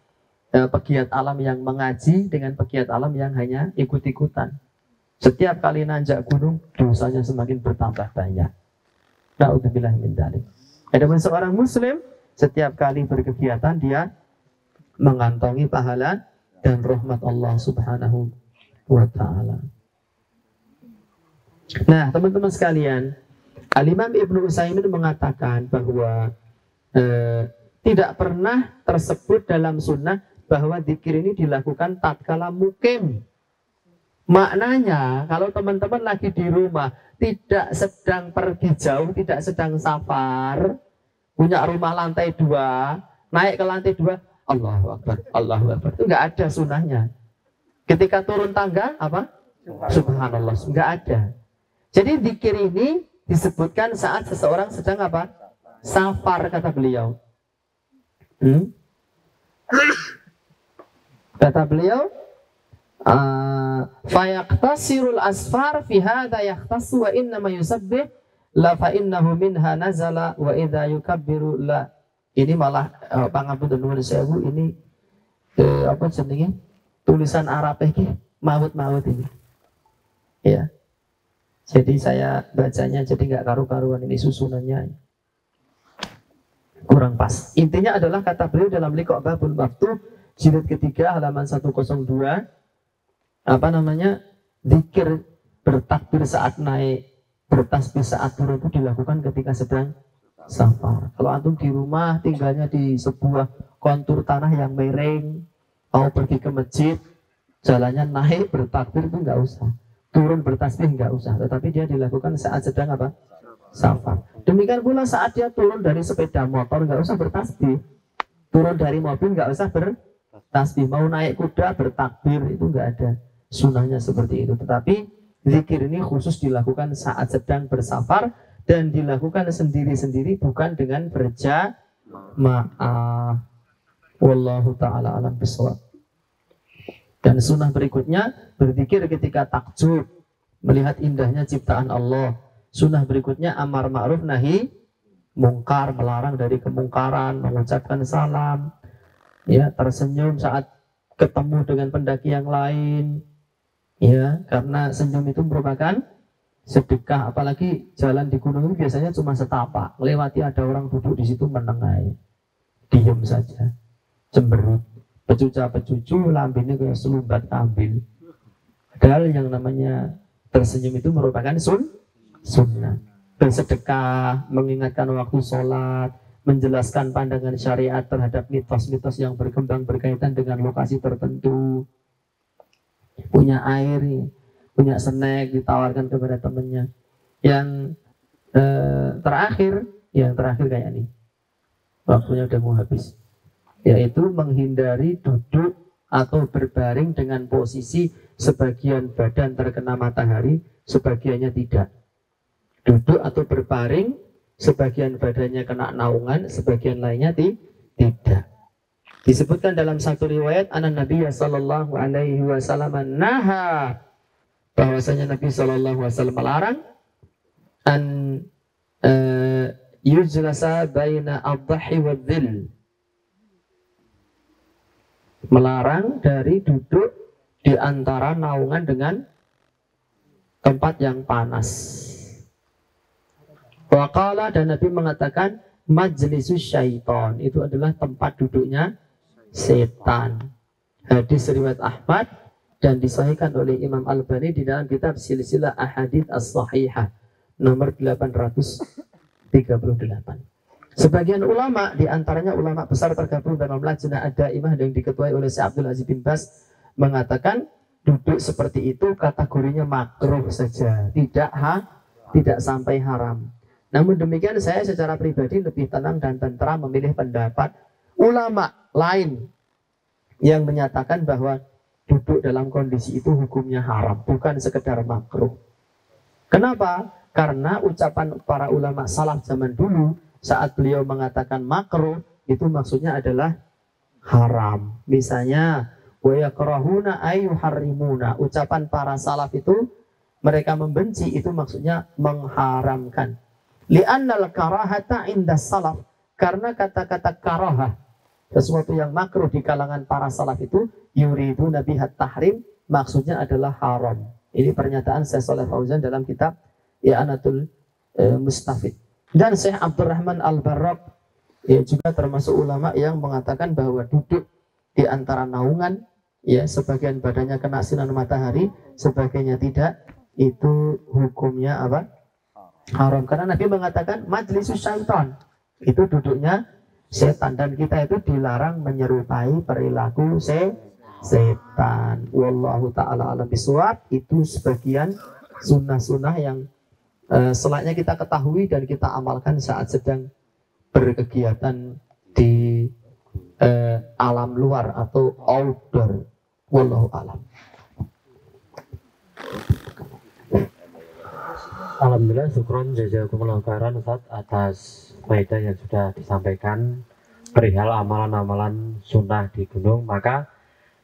Speaker 3: pegiat alam yang mengaji dengan pegiat alam yang hanya ikut-ikutan. Setiap kali nanjak gunung, dosanya semakin bertambah banyak. Na'udzubillah min dzalik. Adapun seorang muslim, setiap kali berkegiatan dia mengantongi pahala dan rahmat Allah Subhanahu wa ta'ala. Nah, teman-teman sekalian, Al-Imam Ibnu Utsaimin mengatakan bahwa tidak pernah tersebut dalam sunnah bahwa zikir ini dilakukan tatkala mukim. Maknanya, kalau teman-teman lagi di rumah, tidak sedang pergi jauh, tidak sedang safar, punya rumah lantai 2, naik ke lantai 2, Allahu Akbar, Allahu Akbar. Itu nggak ada sunnahnya. Ketika turun tangga, apa? Subhanallah, nggak ada. Jadi zikir ini disebutkan saat seseorang sedang apa? Safar, kata beliau. Kata beliau, fayaqtasirul asfar fi hadha yaqtasu wa inna ma yusabbih la fa innahu minha nazala wa idza yukabbiru la. Ini malah pangapunten nuwun sewu, ini apa jenenge? Tulisan Arab iki maut-maut ini. Ya. Jadi saya bacanya jadi nggak karu-karuan, ini susunannya kurang pas. Intinya adalah kata beliau dalam Liqa' Babul Maftub jilid ketiga halaman 102, apa namanya, zikir bertakbir saat naik, bertasbih saat turun itu dilakukan ketika sedang safar. Kalau antum di rumah tinggalnya di sebuah kontur tanah yang miring, mau pergi ke masjid, jalannya naik bertakbir itu nggak usah, turun bertasbih nggak usah, tetapi dia dilakukan saat sedang apa? Safar. Demikian pula saat dia turun dari sepeda motor nggak usah bertasbih, turun dari mobil nggak usah bertasbih, mau naik kuda bertakbir, itu nggak ada sunahnya seperti itu. Tetapi zikir ini khusus dilakukan saat sedang bersafar dan dilakukan sendiri-sendiri, bukan dengan berjamaah. Wallahu ta'ala alam bisawab. Dan sunnah berikutnya berzikir ketika takjub, melihat indahnya ciptaan Allah. Sunnah berikutnya amar ma'ruf nahi mungkar, melarang dari kemungkaran, mengucapkan salam, ya, tersenyum saat ketemu dengan pendaki yang lain, ya, karena senyum itu merupakan sedekah. Apalagi jalan di gunung itu biasanya cuma setapak, lewati ada orang duduk di situ menengahi, diam saja, cemberut, pecuca-pecucu, lambinnya kayak selumbat ambil. Padahal yang namanya tersenyum itu merupakan sunnah. Bersedekah, mengingatkan waktu sholat, menjelaskan pandangan syariat terhadap mitos-mitos yang berkembang berkaitan dengan lokasi tertentu. Punya air, punya snack, ditawarkan kepada temannya. Yang terakhir kayak ini, waktunya udah mau habis, yaitu menghindari duduk atau berbaring dengan posisi sebagian badan terkena matahari, sebagiannya tidak. Duduk atau berbaring, sebagian badannya kena naungan, sebagian lainnya tidak. Disebutkan dalam satu riwayat, Nabi sallallahu alaihi wasallam naha, bahwasanya Nabi sallallahu alaihi wasallam melarang an yujlasa baina ad-dhahi wad-dhil, melarang dari duduk di antara naungan dengan tempat yang panas. Waqala, dan Nabi mengatakan majlisus syaitan, itu adalah tempat duduknya setan. Hadis riwayat Ahmad dan disahihkan oleh Imam Albani di dalam kitab Silsilah Ahadits As-Shahihah nomor 838. Sebagian ulama, diantaranya ulama besar tergabung dalam Lajnah Ad-Daimah yang diketuai oleh Syekh Abdul Aziz bin Baz, mengatakan duduk seperti itu kategorinya makruh saja, tidak sampai haram. Namun demikian, saya secara pribadi lebih tenang dan tentram memilih pendapat ulama lain yang menyatakan bahwa duduk dalam kondisi itu hukumnya haram, bukan sekedar makruh. Kenapa? Karena ucapan para ulama salaf zaman dulu saat beliau mengatakan makruh, itu maksudnya adalah haram. Misalnya wa yakrahuna ayyuharrimuna, ucapan para salaf itu mereka membenci, itu maksudnya mengharamkan. Li'annal karahata inda salaf, karena kata-kata karahah, sesuatu yang makruh di kalangan para salaf itu, yuridu nabihat tahrim, maksudnya adalah haram. Ini pernyataan Syekh Shalih Fauzan dalam kitab I'anatul Mustafid. Dan Syekh Abdurrahman Al-Barraq, ya, juga termasuk ulama yang mengatakan bahwa duduk di antara naungan, ya, sebagian badannya kena sinar matahari, sebagainya tidak, itu hukumnya apa? Haram. Karena Nabi mengatakan majlisus syaitan, itu duduknya setan, dan kita itu dilarang menyerupai perilaku setan. Wallahu ta'ala alam bisawab. Itu sebagian sunnah-sunnah yang selayaknya kita ketahui dan kita amalkan saat sedang berkegiatan di alam luar atau outdoor. Wallahu alam.
Speaker 2: Alhamdulillah, syukron jazakumullah khairan Ustaz atas faedah yang sudah disampaikan perihal amalan-amalan sunnah di gunung. Maka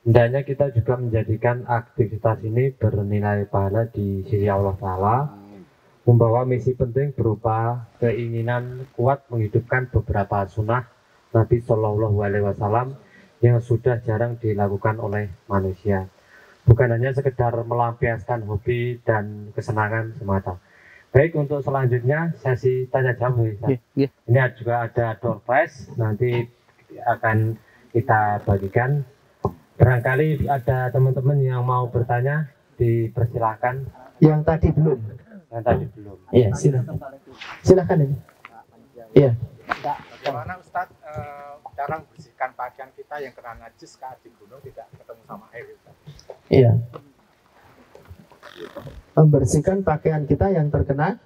Speaker 2: Hendaknya kita juga menjadikan aktivitas ini bernilai pahala di sisi Allah Ta'ala, membawa misi penting berupa keinginan kuat menghidupkan beberapa sunnah Nabi Shallallahu Alaihi Wasallam yang sudah jarang dilakukan oleh manusia. Bukan hanya sekedar melampiaskan hobi dan kesenangan semata. Baik, untuk selanjutnya sesi tanya jawab. Ini juga ada door prize, nanti akan kita bagikan. Barangkali ada teman-teman yang mau bertanya, dipersilahkan.
Speaker 3: Yang tadi belum.
Speaker 2: Yang tadi belum.
Speaker 3: Iya, silakan. Silakan ini. Iya.
Speaker 6: Bagaimana Ustadz cara membersihkan pakaian kita yang kena najis saat di gunung tidak ketemu sama air?
Speaker 3: Iya. Membersihkan pakaian kita yang terkena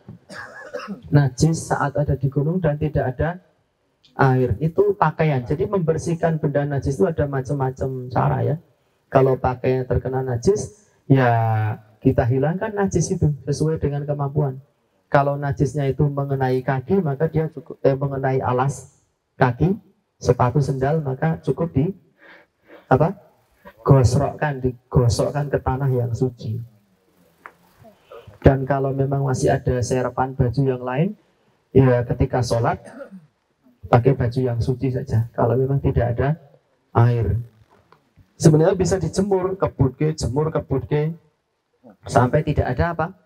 Speaker 3: najis saat ada di gunung dan tidak ada air, itu pakaian. Jadi membersihkan benda najis itu ada macam-macam cara ya. Kalau pakaian terkena najis, ya kita hilangkan najis itu sesuai dengan kemampuan. Kalau najisnya itu mengenai kaki, maka dia cukup mengenai alas kaki, sepatu, sendal, maka cukup di digosokkan ke tanah yang suci. Dan kalau memang masih ada serapan baju yang lain, ya ketika sholat pakai baju yang suci saja. Kalau memang tidak ada air, sebenarnya bisa dijemur, jemur kebutke sampai tidak ada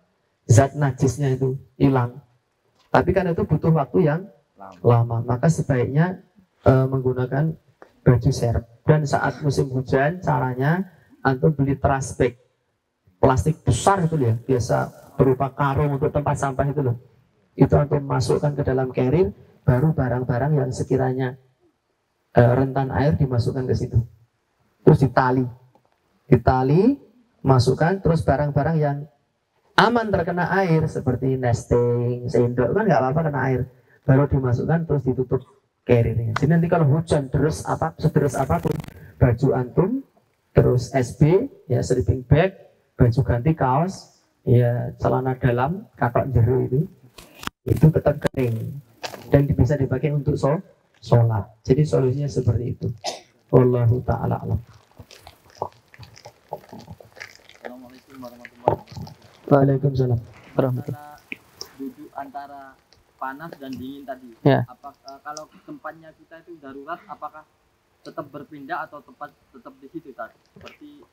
Speaker 3: zat najisnya itu hilang. Tapi kan itu butuh waktu yang lama. Maka sebaiknya menggunakan baju serep. Dan saat musim hujan, caranya antum beli trash bag plastik besar itu ya, biasa berupa karung untuk tempat sampah itu loh. Itu antum masukkan ke dalam carrier, baru barang-barang yang sekiranya rentan air dimasukkan ke situ. Terus ditali, masukkan. Terus barang-barang yang aman terkena air seperti nesting, sendok kan nggak apa-apa kena air, baru dimasukkan terus ditutup carriernya. Jadi nanti kalau hujan sederes apapun, baju antum, terus SB, ya sleeping bag, baju ganti, kaos, ya celana dalam, katok jeru itu tetap kering dan bisa dipakai untuk sholat. Jadi solusinya seperti itu. Wallahu ta'ala alam.
Speaker 5: Assalamualaikum warahmatullahi wabarakatuh.
Speaker 3: Waalaikumsalam warahmatullahi.
Speaker 5: Duduk antara panas dan dingin tadi.
Speaker 3: Ya.
Speaker 5: Kalau tempatnya kita itu darurat, apakah tetap berpindah atau tetap di situ tadi? Seperti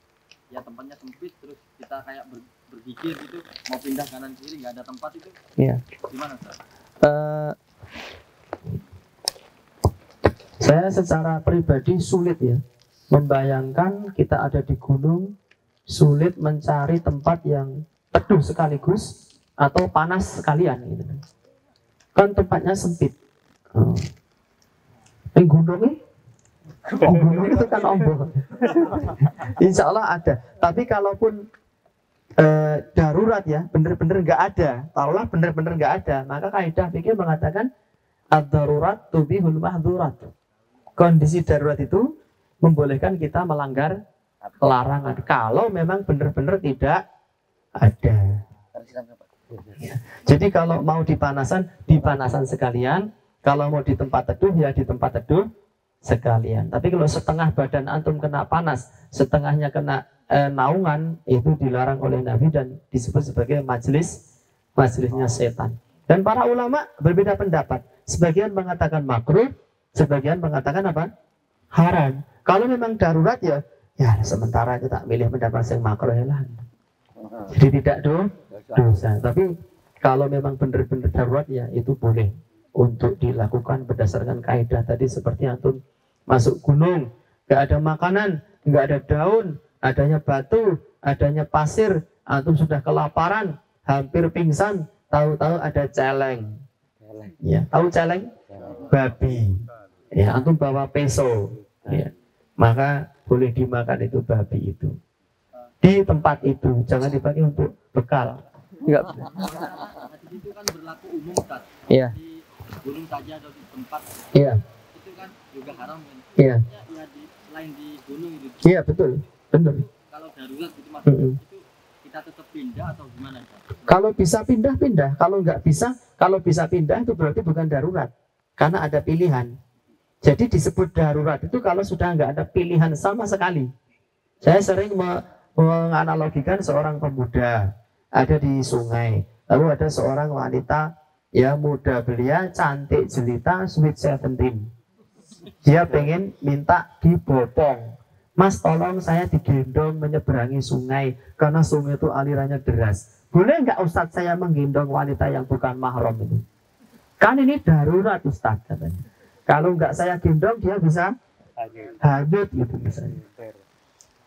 Speaker 5: ya tempatnya sempit, terus kita kayak bergigir gitu, mau pindah kanan kiri nggak ada tempat itu.
Speaker 3: Iya.
Speaker 5: Gimana Ustaz?
Speaker 3: Saya secara pribadi sulit ya membayangkan kita ada di gunung, sulit mencari tempat yang teduh sekaligus atau panas sekalian gitu. Kan tempatnya sempit. Gunung itu kan ombong. Insya Allah ada. Tapi kalaupun darurat ya, bener-bener nggak ada, taruhlah bener-bener nggak ada, maka kaidah fikih mengatakan ad-darurat tubihul mahdzurat. Kondisi darurat itu membolehkan kita melanggar larangan kalau memang benar-benar tidak ada. Jadi kalau mau di panasan sekalian, kalau mau di tempat teduh ya di tempat teduh sekalian. Tapi kalau setengah badan antum kena panas, setengahnya kena naungan, itu dilarang oleh Nabi dan disebut sebagai majelisnya setan. Dan para ulama berbeda pendapat. Sebagian mengatakan makruh, sebagian mengatakan haram. Kalau memang darurat ya sementara kita milih pendapat yang makruh lah. Jadi tidak dosa. Tapi kalau memang benar-benar darurat ya itu boleh untuk dilakukan berdasarkan kaidah tadi, seperti antum masuk gunung, nggak ada makanan, nggak ada daun, adanya batu, adanya pasir, antum sudah kelaparan, hampir pingsan, tahu-tahu ada celeng. Ya, tahu celeng? Babi. Ya, antum bawa peso. Ya. Maka boleh dimakan itu babi itu. Di tempat itu, jangan dipakai untuk bekal.
Speaker 5: Enggak. Itu kan berlaku umum kan.
Speaker 3: Iya.
Speaker 5: Di gunung saja atau di tempat.
Speaker 3: Iya.
Speaker 5: Itu kan juga haram kan.
Speaker 3: Iya.
Speaker 5: Ya selain di gunung itu.
Speaker 3: Iya, betul. Benar.
Speaker 5: Kalau darurat gitu maksudnya itu kita tetap pindah atau gimana?
Speaker 3: Kalau bisa pindah. Kalau bisa pindah itu berarti bukan darurat. Karena ada pilihan. Jadi disebut darurat itu kalau sudah nggak ada pilihan sama sekali. Saya sering menganalogikan seorang pemuda ada di sungai, lalu ada seorang wanita ya muda belia, cantik jelita, sweet 17. Dia pengen minta dibopong. Mas, tolong saya digendong menyeberangi sungai karena sungai itu alirannya deras. Boleh nggak Ustadz saya menggendong wanita yang bukan mahram itu? Kan ini darurat Ustadz katanya. Kalau nggak saya gendong dia bisa hanyut gitu misalnya.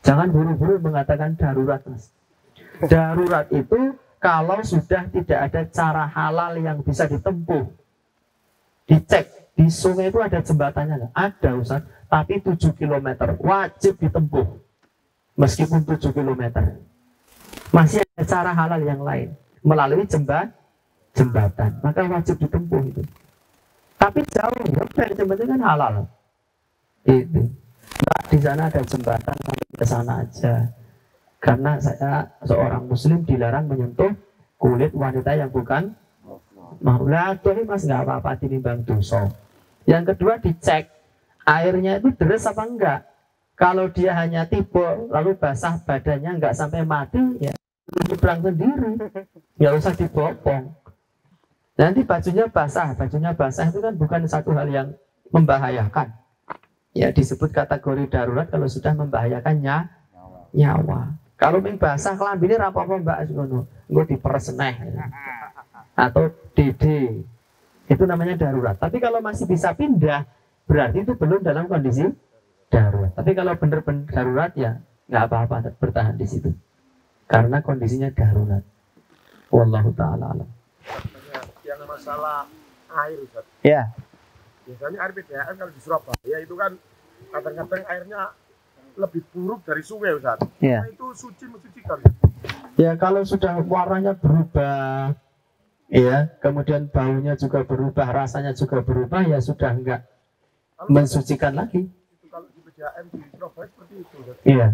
Speaker 3: Jangan buru-buru mengatakan darurat, Mas. Darurat itu kalau sudah tidak ada cara halal yang bisa ditempuh. Dicek, di sungai itu ada jembatannya nggak? Ada Ustaz, tapi 7 km wajib ditempuh. Meskipun 7 km. Masih ada cara halal yang lain melalui jembatan, maka wajib ditempuh itu. Tapi jauh, ya, jembatan kan halal. Itu. Nah, di sana ada jembatan, kami ke sana aja. Karena saya seorang muslim dilarang menyentuh kulit wanita yang bukan mahram. Jadi Mas nggak apa-apa tinimbang dosa. Yang kedua dicek airnya itu deres apa enggak. Kalau dia hanya tiba lalu basah badannya enggak sampai mati, ya nyebrang sendiri, nggak usah dibopong. Nanti bajunya basah itu kan bukan satu hal yang membahayakan. Ya disebut kategori darurat kalau sudah membahayakan nyawa. Kalau ming basah kelambine ra apa-apa Mbak ngono, engko diperes neh. Atau DD. Itu namanya darurat. Tapi kalau masih bisa pindah, berarti itu belum dalam kondisi darurat. Tapi kalau benar-benar darurat ya nggak apa-apa bertahan di situ. Karena kondisinya darurat. Wallahu taala alam.
Speaker 10: Yang masalah air Ustaz.
Speaker 3: Ya.
Speaker 10: Biasanya air PDAM kalau di Surabaya itu kan kadang-kadang airnya lebih buruk dari sungai Ustaz.
Speaker 3: Ya.
Speaker 10: Nah, itu suci mensucikan.
Speaker 3: Ya kalau sudah warnanya berubah, ya kemudian baunya juga berubah, rasanya juga berubah, ya sudah enggak mensucikan lagi.
Speaker 10: Itu kalau di PDAM di Surabaya seperti itu Ustaz.
Speaker 3: Iya.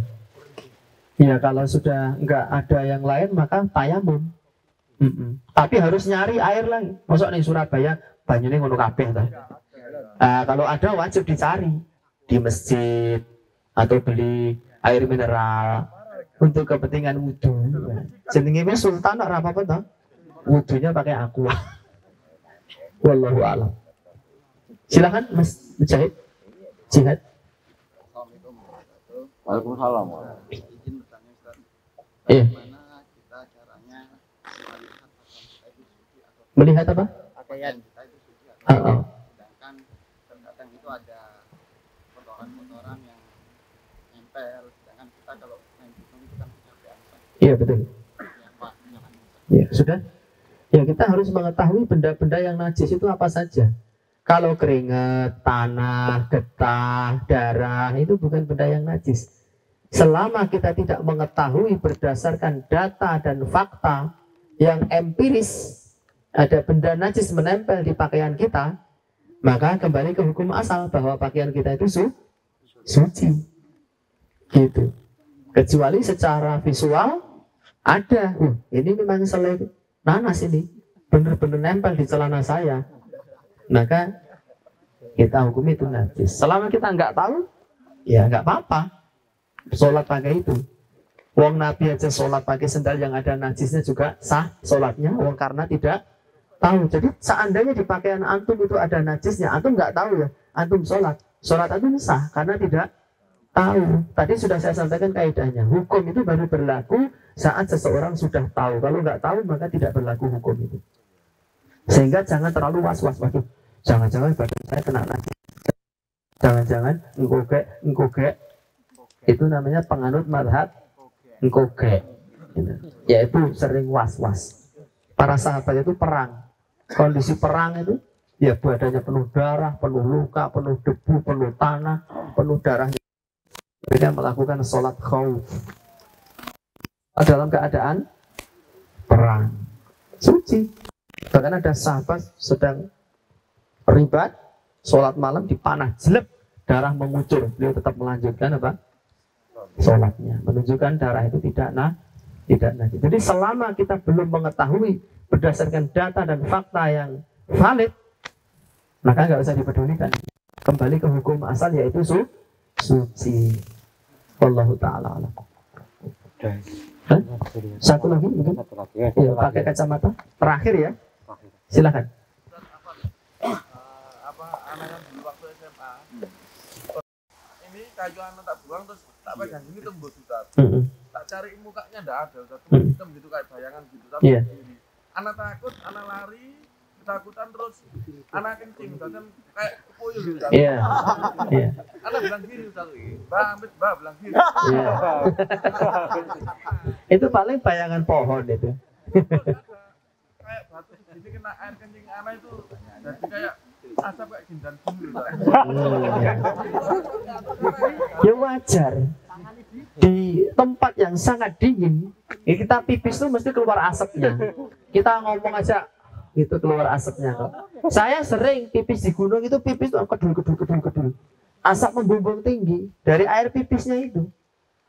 Speaker 3: Iya kalau sudah enggak ada yang lain maka tayamum. Tapi harus nyari air lagi. Masuk nih Surabaya banyune ngono kabeh ta. Kalau ada wajib dicari di masjid atau beli air mineral untuk kepentingan wudhu. Jenenge wis sultan ora apa-apa to. Wudhunya pakai aqua. Wallahu a'lam. Silakan Mas Mujahid. Jihad.
Speaker 8: Waalaikumsalam.
Speaker 5: Izin bertanya Ustaz.
Speaker 3: Iya.
Speaker 5: Bagaimana kita caranya
Speaker 3: Melihat apa?
Speaker 5: pakaian kita itu suci atau
Speaker 3: Heeh.
Speaker 5: sedangkan terkadang itu ada kotoran-kotoran yang nempel, sedangkan kita kalau main gunung itu kan sampai apa?
Speaker 3: Iya betul.
Speaker 5: Ya, Pak, silakan.
Speaker 3: Ya sudah. Ya kita harus mengetahui benda-benda yang najis itu apa saja. Kalau keringat, tanah, getah, darah itu bukan benda yang najis. Selama kita tidak mengetahui berdasarkan data dan fakta yang empiris ada benda najis menempel di pakaian kita, maka kembali ke hukum asal bahwa pakaian kita itu suci. Gitu. Kecuali secara visual ada, ini memang selai nanas ini, benar-benar nempel di celana saya. Maka kita hukum itu najis. Selama kita nggak tahu, ya nggak apa-apa. Sholat pakai itu. Wong Nabi aja sholat pakai sendal yang ada najisnya juga sah sholatnya. Wong karena tidak tahu. Jadi seandainya di pakaian antum itu ada najisnya, antum nggak tahu ya, antum sholat antum sah karena tidak tahu. Tadi sudah saya sampaikan kaidahnya. Hukum itu baru berlaku saat seseorang sudah tahu. Kalau nggak tahu maka tidak berlaku hukum itu. Sehingga jangan terlalu was-was. Waduh, jangan-jangan badan saya kena najis. Jangan-jangan engkogek. Itu namanya penganut madhab engkogek. Yaitu sering was-was. Para sahabat itu perang. Kondisi perang itu ya badannya penuh darah, penuh luka, penuh debu, penuh tanah, penuh darah. Mereka melakukan sholat khauf dalam keadaan perang. Suci. Bahkan ada sahabat sedang ribat, sholat malam dipanah, jelek, darah mengucur. Beliau tetap melanjutkan apa? Sholatnya. Menunjukkan darah itu tidak najis. Jadi selama kita belum mengetahui berdasarkan data dan fakta yang valid, maka nggak usah dipedulikan. Kembali ke hukum asal yaitu suci. Wallahu ta'ala alam. Hah? Satu lagi mungkin? Ya, pakai kacamata. Terakhir ya. Silakan.
Speaker 10: Apa anak yang dulu waktu SMA ini kayu anak tak buang terus tak pegang gini tembus Ustaz. Tak cari mukanya ndak ada Ustaz. Hitam gitu kayak bayangan gitu tapi begini. Anak takut, anak lari, ketakutan terus anak kencing Ustaz kan kayak kepuyuh gitu Ustaz.
Speaker 3: Iya. Iya.
Speaker 10: Anak bilang gini Ustaz. Mbak, amit Mbak bilang gini.
Speaker 3: Iya. Itu paling bayangan pohon itu.
Speaker 10: Kayak batu segini kena air kencing anak itu jadi kayak asap kayak gindan bumi Ustaz.
Speaker 3: Ya wajar. Di tempat yang sangat dingin, ya kita pipis tuh mesti keluar asapnya. Kita ngomong aja itu keluar asapnya kok. Saya sering pipis di gunung itu pipis tuh kedul. Asap membumbung tinggi dari air pipisnya itu.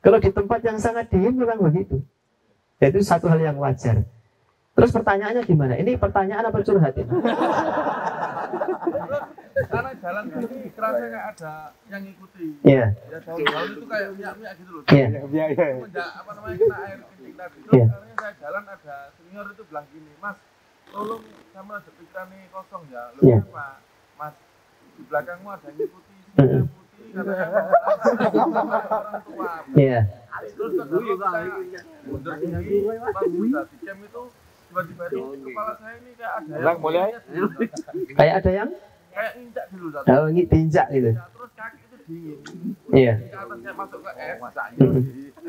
Speaker 3: Kalau di tempat yang sangat dingin memang begitu. Ya, itu satu hal yang wajar. Terus pertanyaannya gimana? Ini pertanyaan apa curhat ini?
Speaker 10: Karena jalan gini kerasa kayak ada yang ngikuti.
Speaker 3: Iya.
Speaker 10: Ya daun-daun itu kayak minyak-minyak gitu loh.
Speaker 3: Iya.
Speaker 10: Semenjak apa namanya kena air kencing tadi. Terus akhirnya saya jalan ada senior itu bilang gini, Mas, tolong sama ada pikiran nih kosong ya. Loh kenapa? Mas, di belakangmu ada yang ngikuti. Putih katanya orang tua.
Speaker 3: Iya.
Speaker 10: Terus kedua saya mundur tinggi, pas sudah di camp itu tiba-tiba di kepala saya ini kayak ada yang
Speaker 3: Kayak ada yang?
Speaker 10: Kayak injak dulu Ustaz.
Speaker 3: Oh, injak gitu.
Speaker 10: Terus kaki itu dingin.
Speaker 3: Iya.
Speaker 10: Ke atasnya masuk ke es,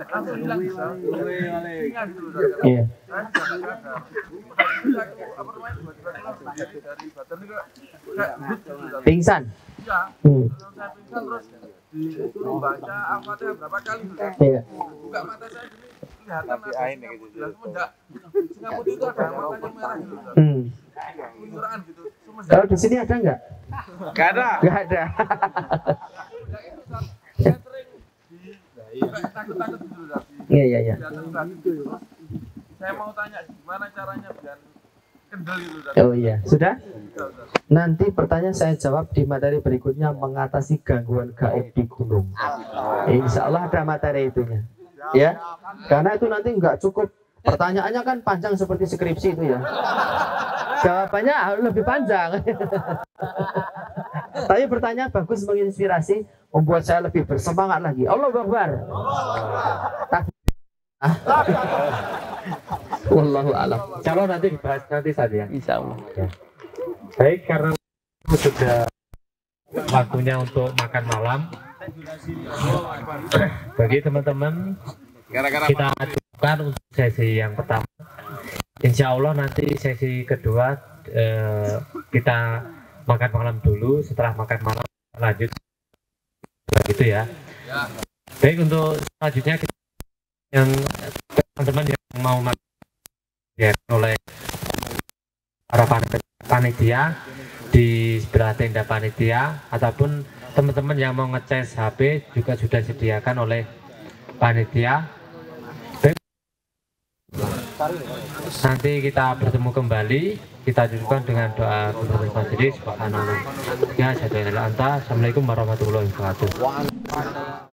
Speaker 10: langsung hilang Ustaz. Ingat dulu Ustaz.
Speaker 3: Iya.
Speaker 10: Saya tidak sadar. Terus aku apa namanya tiba-tiba keluar dari badan itu kayak Ustaz.
Speaker 3: Pingsan.
Speaker 10: Iya. Terus saya pingsan terus disuruh baca Al-Fatihah berapa kali Ustaz.
Speaker 3: Iya.
Speaker 10: Buka mata saya gini kelihatan ada singa putih. Semenjak singa putih itu ada matanya merah gitu Ustaz. Keluyuran gitu.
Speaker 3: Kalau di sini ada nggak?
Speaker 10: Nggak ada.
Speaker 3: Nggak ada.
Speaker 10: Saya sering takut-takut gitu Ustaz.
Speaker 3: Iya.
Speaker 10: Saya mau tanya gimana caranya biar kendal gitu Ustaz.
Speaker 3: Oh iya, sudah? Nanti pertanyaan saya jawab di materi berikutnya mengatasi gangguan gaib di gunung. Insya Allah ada materi itunya. Ya, karena itu nanti nggak cukup. Pertanyaannya kan panjang seperti skripsi itu ya. Jawabannya harus lebih panjang. Tapi pertanyaan bagus, menginspirasi, membuat saya lebih bersemangat lagi. Allahu Akbar. Wallahu a'lam.
Speaker 2: Kalau nanti dibahas nanti saja.
Speaker 3: Insya Allah.
Speaker 2: Ya. Baik, karena sudah waktunya untuk makan malam. Bagi teman-teman, kita cukupkan untuk sesi yang pertama. Insya Allah nanti sesi kedua kita makan malam dulu. Setelah makan malam lanjut gitu ya. Baik, untuk selanjutnya yang teman-teman yang mau makan ya, oleh para panitia di sebelah tenda panitia, ataupun teman-teman yang mau ngecas HP juga sudah disediakan oleh panitia. Nanti kita bertemu kembali, kita dudukkan dengan doa penutup majelis. Subhanallah. Ya, assalamualaikum warahmatullahi wabarakatuh.